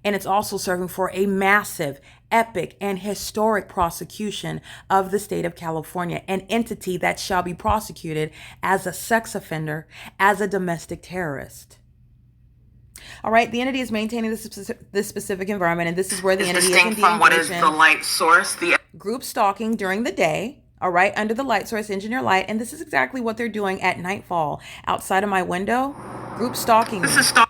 And it's also serving for a massive, epic, and historic prosecution of the state of California, an entity that shall be prosecuted as a sex offender, as a domestic terrorist. All right, the entity is maintaining this specific environment, and this is where the entity is distinct from what is the light source. The group stalking during the day, all right, under the light source, engineer light, and this is exactly what they're doing at nightfall outside of my window. Group stalking. This is stalking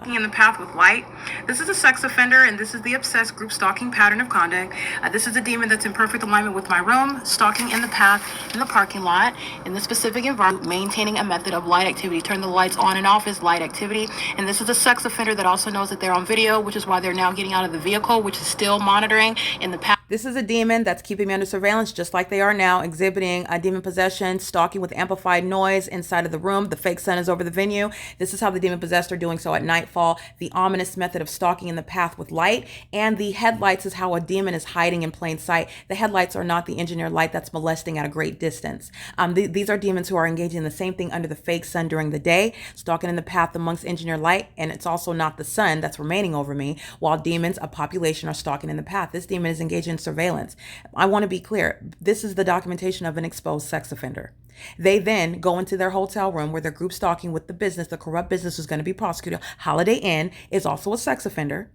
in the path with light. This is a sex offender, and this is the obsessed group stalking pattern of conduct. This is a demon that's in perfect alignment with my room, stalking in the path, in the parking lot, in the specific environment, maintaining a method of light activity. Turn the lights on and off is light activity. And this is a sex offender that also knows that they're on video, which is why they're now getting out of the vehicle, which is still monitoring in the path. This is a demon that's keeping me under surveillance, just like they are now, exhibiting a demon possession, stalking with amplified noise inside of the room. The fake sun is over the venue. This is how the demon possessed are doing so at nightfall. The ominous method of stalking in the path with light. And the headlights is how a demon is hiding in plain sight. The headlights are not the engineered light that's molesting at a great distance. These are demons who are engaging in the same thing under the fake sun during the day, stalking in the path amongst engineered light. And it's also not the sun that's remaining over me, while demons, a population, are stalking in the path. This demon is engaging in surveillance. I want to be clear. This is the documentation of an exposed sex offender. They then go into their hotel room where they're group stalking with the business, the corrupt business who's going to be prosecuted. Holiday Inn is also a sex offender,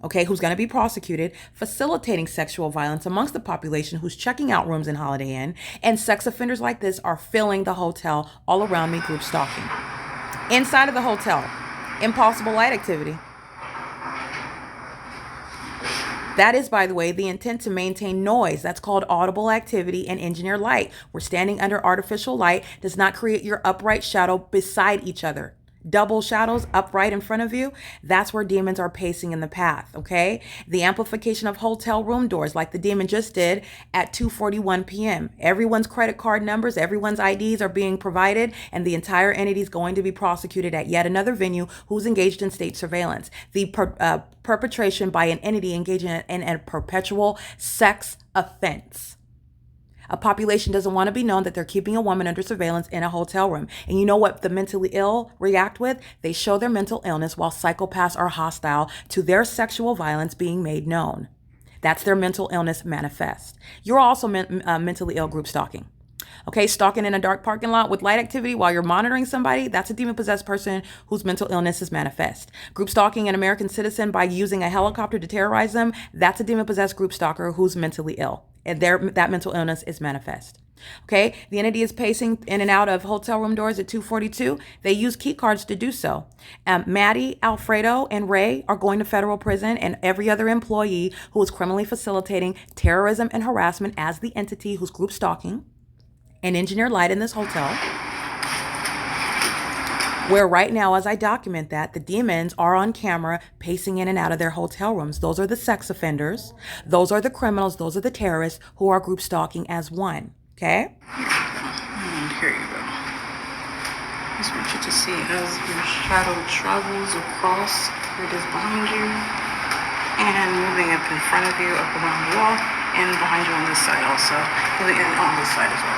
okay, who's going to be prosecuted, facilitating sexual violence amongst the population who's checking out rooms in Holiday Inn. And sex offenders like this are filling the hotel all around me, group stalking. Inside of the hotel, impossible light activity. That is, by the way, the intent to maintain noise. That's called audible activity and engineer light. We're standing under artificial light, does not create your upright shadow beside each other. Double shadows upright in front of you, that's where demons are pacing in the path, okay? The amplification of hotel room doors, like the demon just did at 2:41 p.m. Everyone's credit card numbers, everyone's IDs are being provided, and the entire entity is going to be prosecuted at yet another venue who's engaged in state surveillance. The perpetration by an entity engaging in a perpetual sex offense. A population doesn't want to be known that they're keeping a woman under surveillance in a hotel room. And you know what the mentally ill react with? They show their mental illness, while psychopaths are hostile to their sexual violence being made known. That's their mental illness manifest. You're also mentally ill group stalking. Okay, stalking in a dark parking lot with light activity while you're monitoring somebody, that's a demon-possessed person whose mental illness is manifest. Group stalking an American citizen by using a helicopter to terrorize them, that's a demon-possessed group stalker who's mentally ill. And that mental illness is manifest. Okay, the entity is pacing in and out of hotel room doors at 2:42. They use key cards to do so. Maddie, Alfredo, and Ray are going to federal prison, and every other employee who is criminally facilitating terrorism and harassment as the entity who's group stalking and engineer light in this hotel, where right now, as I document that, the demons are on camera pacing in and out of their hotel rooms. Those are the sex offenders. Those are the criminals. Those are the terrorists who are group stalking as one. Okay? And here you go. I just want you to see as your shadow travels across where it is behind you and moving up in front of you, up around the wall, and behind you on this side also. Moving in on this side as well.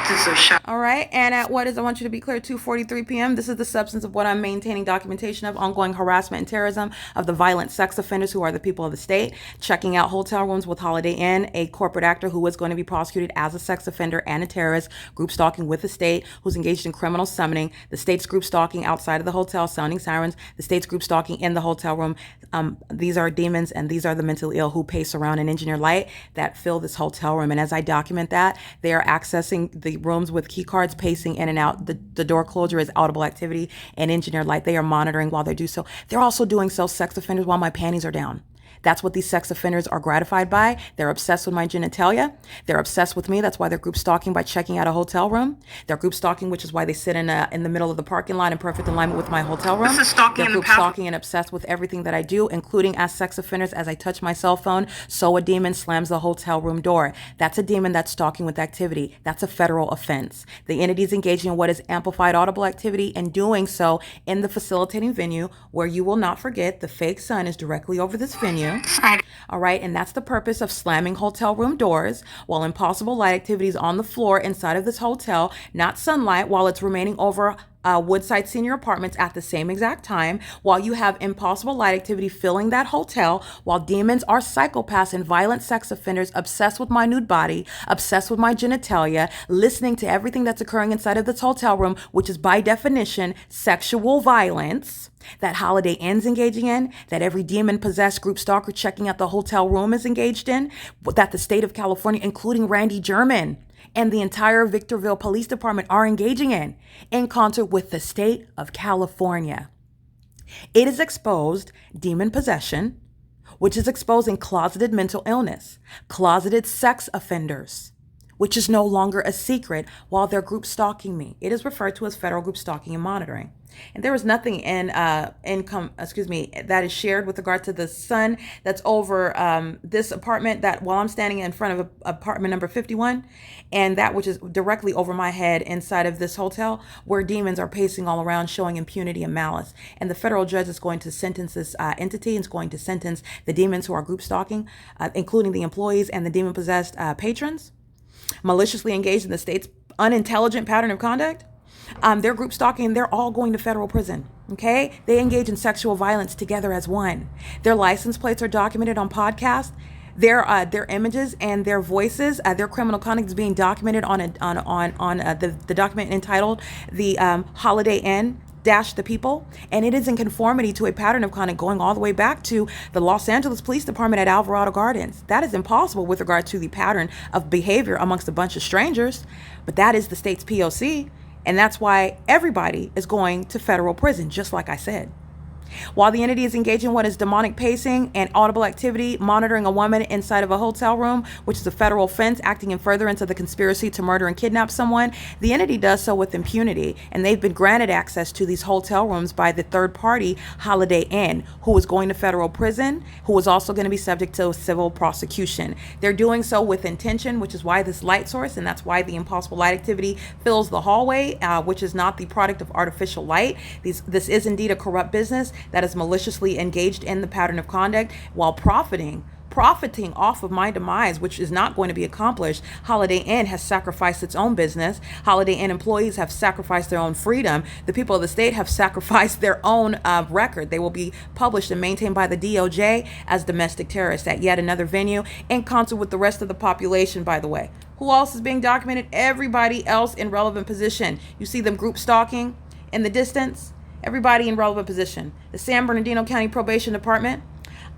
This is a shadow. All right, and at what is, I want you to be clear, 2:43 p.m., this is the substance of what I'm maintaining documentation of: ongoing harassment and terrorism of the violent sex offenders who are the people of the state, checking out hotel rooms with Holiday Inn, a corporate actor who is going to be prosecuted as a sex offender and a terrorist, group stalking with the state, who's engaged in criminal summoning, the state's group stalking outside of the hotel, sounding sirens, the state's group stalking in the hotel room. These are demons, and these are the mentally ill who pace around and engineer light that fill this hotel room. And as I document that, they are accessing the rooms with key cards, pacing in and out. The door closure is audible activity and engineered light. They are monitoring while they do so. They're also doing so, sex offenders, while my panties are down. That's what these sex offenders are gratified by. They're obsessed with my genitalia. They're obsessed with me. That's why they're group stalking by checking out a hotel room. They're group stalking, which is why they sit in the middle of the parking lot in perfect alignment with my hotel room. This is stalking. They're group stalking and obsessed with everything that I do, including as sex offenders. As I touch my cell phone, so a demon slams the hotel room door. That's a demon that's stalking with activity. That's a federal offense. The entity is engaging in what is amplified audible activity and doing so in the facilitating venue, where you will not forget the fake sun is directly over this venue. All right, and that's the purpose of slamming hotel room doors while impossible light activities on the floor inside of this hotel, not sunlight, while it's remaining over Woodside Senior Apartments at the same exact time, while you have impossible light activity filling that hotel, while demons are psychopaths and violent sex offenders obsessed with my nude body, obsessed with my genitalia, listening to everything that's occurring inside of this hotel room, which is by definition sexual violence, that Holiday Inn's engaging in, that every demon-possessed group stalker checking out the hotel room is engaged in, that the state of California, including Randy German, and the entire Victorville Police Department are engaging in concert with the state of California. It has exposed demon possession, which is exposing closeted mental illness, closeted sex offenders, which is no longer a secret while they're group stalking me. It is referred to as federal group stalking and monitoring. And there is nothing that is shared with regard to the sun that's over this apartment, that while I'm standing in front of apartment number 51, and that which is directly over my head inside of this hotel, where demons are pacing all around showing impunity and malice. And the federal judge is going to sentence this entity, and is going to sentence the demons who are group stalking, including the employees and the demon-possessed patrons, maliciously engaged in the state's unintelligent pattern of conduct. They're group stalking. They're all going to federal prison. Okay? They engage in sexual violence together as one. Their license plates are documented on podcasts. Their images and their voices, their criminal conduct is being documented on the document entitled the Holiday Inn the people, and it is in conformity to a pattern of conduct going all the way back to the Los Angeles Police Department at Alvarado Gardens. That is impossible with regard to the pattern of behavior amongst a bunch of strangers, but that is the state's P.O.C., and that's why everybody is going to federal prison, just like I said. While the entity is engaging in what is demonic pacing and audible activity, monitoring a woman inside of a hotel room, which is a federal offense, acting in furtherance of the conspiracy to murder and kidnap someone, the entity does so with impunity, and they've been granted access to these hotel rooms by the third party, Holiday Inn, who is going to federal prison, who is also going to be subject to civil prosecution. They're doing so with intention, which is why this light source, and that's why the impossible light activity fills the hallway, which is not the product of artificial light. This is indeed a corrupt business that is maliciously engaged in the pattern of conduct while profiting off of my demise, which is not going to be accomplished. Holiday Inn has sacrificed its own business. Holiday Inn employees have sacrificed their own freedom. The people of the state have sacrificed their own record. They will be published and maintained by the DOJ as domestic terrorists at yet another venue, in concert with the rest of the population, by the way. Who else is being documented? Everybody else in relevant position. You see them group stalking in the distance. Everybody in relevant position. The San Bernardino County Probation Department,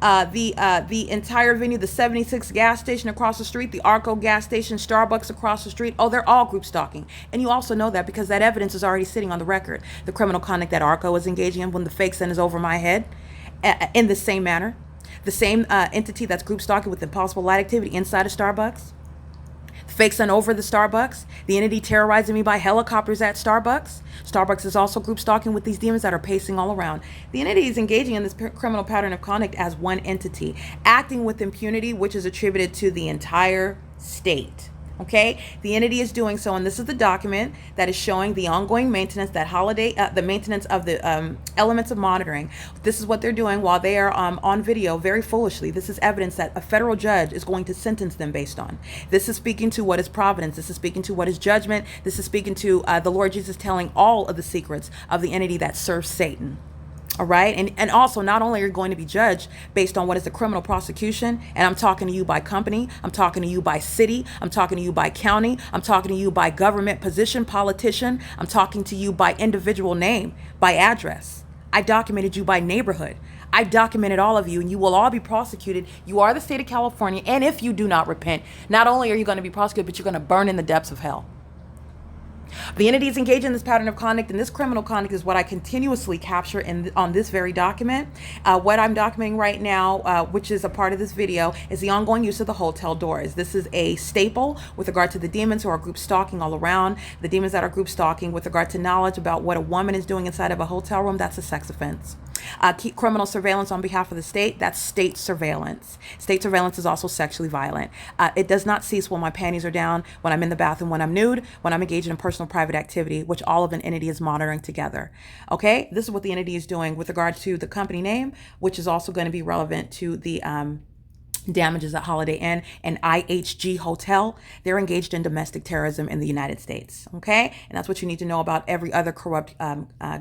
the entire venue, the 76 gas station across the street, the Arco gas station, Starbucks across the street. Oh, they're all group stalking. And you also know that because that evidence is already sitting on the record. The criminal conduct that Arco is engaging in when the fake sun is over my head, in the same manner. The same entity that's group stalking with impossible light activity inside of Starbucks. Fake sun over the Starbucks, the entity terrorizing me by helicopters at Starbucks. Starbucks is also group stalking with these demons that are pacing all around. The entity is engaging in this criminal pattern of conduct as one entity, acting with impunity, which is attributed to the entire state. Okay, the entity is doing so, and this is the document that is showing the ongoing maintenance, the maintenance of the elements of monitoring. This is what they're doing while they are on video, very foolishly. This is evidence that a federal judge is going to sentence them based on. This is speaking to what is providence. This is speaking to what is judgment. This is speaking to the Lord Jesus telling all of the secrets of the entity that serves Satan. All right. And also, not only are you going to be judged based on what is the criminal prosecution, and I'm talking to you by company, I'm talking to you by city, I'm talking to you by county, I'm talking to you by government position, politician, I'm talking to you by individual name, by address. I documented you by neighborhood. I documented all of you, and you will all be prosecuted. You are the state of California. And if you do not repent, not only are you going to be prosecuted, but you're going to burn in the depths of hell. The entities engaged in this pattern of conduct, and this criminal conduct is what I continuously capture on this very document. What I'm documenting right now, which is a part of this video, is the ongoing use of the hotel doors. This is a staple with regard to the demons who are group stalking all around. The demons that are group stalking with regard to knowledge about what a woman is doing inside of a hotel room, that's a sex offense. Keep criminal surveillance on behalf of the state, that's state surveillance. State surveillance is also sexually violent. It does not cease when my panties are down, when I'm in the bathroom, when I'm nude, when I'm engaged in personal private activity, which all of an entity is monitoring together. Okay, this is what the entity is doing with regard to the company name, which is also going to be relevant to the damages at Holiday Inn and IHG Hotel. They're engaged in domestic terrorism in the United States. Okay, and that's what you need to know about every other corrupt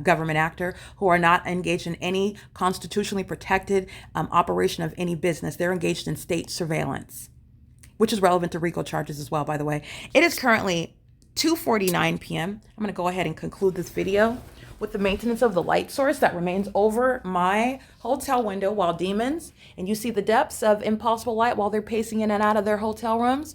government actor who are not engaged in any constitutionally protected operation of any business. They're engaged in state surveillance, which is relevant to RICO charges as well, by the way. It is currently 2:49 p.m. I'm going to go ahead and conclude this video with the maintenance of the light source that remains over my hotel window while demons, and you see the depths of impossible light while they're pacing in and out of their hotel rooms.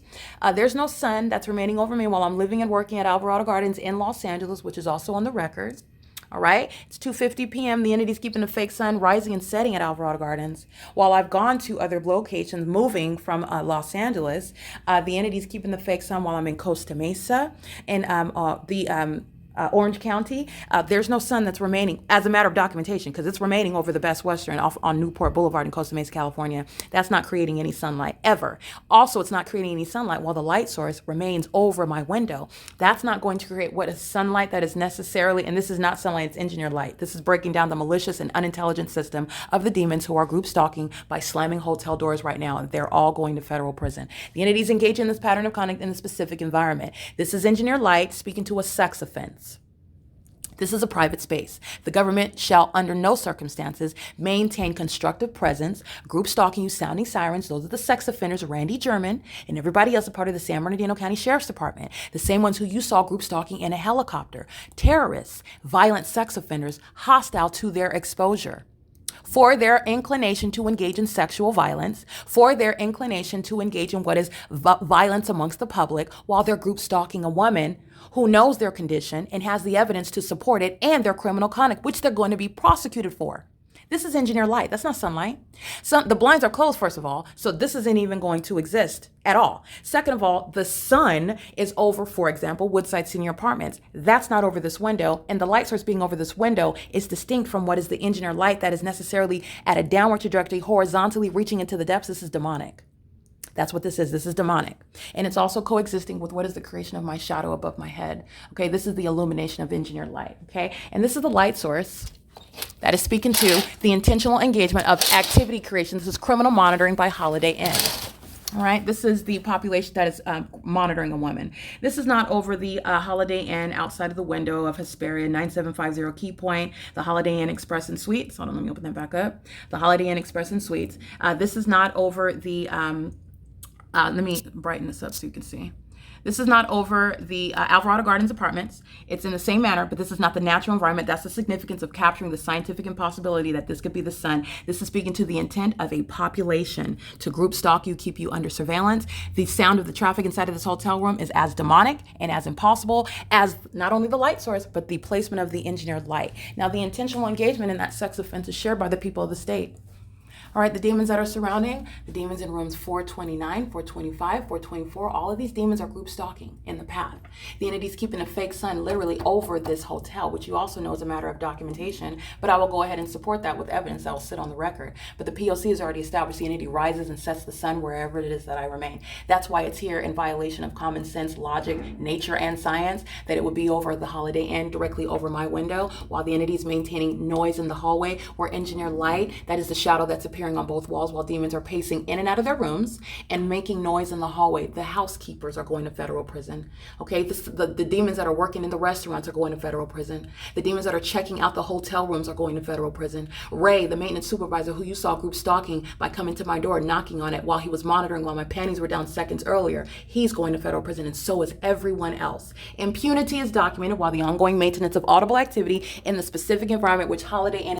There's no sun that's remaining over me while I'm living and working at Alvarado Gardens in Los Angeles, which is also on the record. All right, it's 2:50 p.m. The entity's keeping the fake sun rising and setting at Alvarado Gardens. While I've gone to other locations, moving from Los Angeles, the entity's keeping the fake sun while I'm in Costa Mesa and Orange County. There's no sun that's remaining as a matter of documentation, because it's remaining over the Best Western off on Newport Boulevard in Costa Mesa, California. That's not creating any sunlight ever. Also, it's not creating any sunlight while the light source remains over my window. That's not going to create what is sunlight that is necessarily, and this is not sunlight, it's engineered light. This is breaking down the malicious and unintelligent system of the demons who are group stalking by slamming hotel doors right now, and they're all going to federal prison. The entities engaged in this pattern of conduct in a specific environment. This is engineered light speaking to a sex offense. This is a private space. The government shall, under no circumstances, maintain constructive presence. Group stalking, use sounding sirens. Those are the sex offenders, Randy German, and everybody else a part of the San Bernardino County Sheriff's Department. The same ones who you saw group stalking in a helicopter. Terrorists, violent sex offenders, hostile to their exposure. For their inclination to engage in sexual violence, for their inclination to engage in what is violence amongst the public, while they're group stalking a woman who knows their condition and has the evidence to support it, and their criminal conduct, which they're going to be prosecuted for. This is engineered light. That's not sunlight. The blinds are closed, first of all, so this isn't even going to exist at all. Second of all, the sun is over, for example, Woodside Senior Apartments. That's not over this window, and the light source being over this window is distinct from what is the engineered light that is necessarily at a downward trajectory, horizontally reaching into the depths. This is demonic. That's what this is. This is demonic. And it's also coexisting with what is the creation of my shadow above my head. Okay, this is the illumination of engineered light. Okay, and this is the light source that is speaking to the intentional engagement of activity creation. This is criminal monitoring by Holiday Inn. All right, this is the population that is monitoring a woman. This is not over the Holiday Inn outside of the window of Hesperia 9750 Key Point, the Holiday Inn Express and Suites. Hold on, let me open that back up. The Holiday Inn Express and Suites. This is not over the let me brighten this up so you can see. This is not over the Alvarado Gardens apartments. It's in the same manner, but this is not the natural environment. That's the significance of capturing the scientific impossibility that this could be the sun. This is speaking to the intent of a population to group stalk you, keep you under surveillance. The sound of the traffic inside of this hotel room is as demonic and as impossible as not only the light source, but the placement of the engineered light. Now, the intentional engagement in that sex offense is shared by the people of the state. All right, the demons that are surrounding, the demons in rooms 429, 425, 424, all of these demons are group stalking in the path. The entity's keeping a fake sun literally over this hotel, which you also know is a matter of documentation, but I will go ahead and support that with evidence that will sit on the record. But the P.O.C. has already established the entity rises and sets the sun wherever it is that I remain. That's why it's here in violation of common sense, logic, nature, and science, that it would be over the Holiday Inn directly over my window, while the entity is maintaining noise in the hallway, where engineered light, that is the shadow that's appearing on both walls, while demons are pacing in and out of their rooms and making noise in the hallway. The housekeepers are going to federal prison. Okay, the demons that are working in the restaurants are going to federal prison. The demons that are checking out the hotel rooms are going to federal prison. Ray, the maintenance supervisor who you saw group stalking by coming to my door, knocking on it while he was monitoring while my panties were down seconds earlier, he's going to federal prison, and so is everyone else. Impunity is documented while the ongoing maintenance of audible activity in the specific environment which Holiday Inn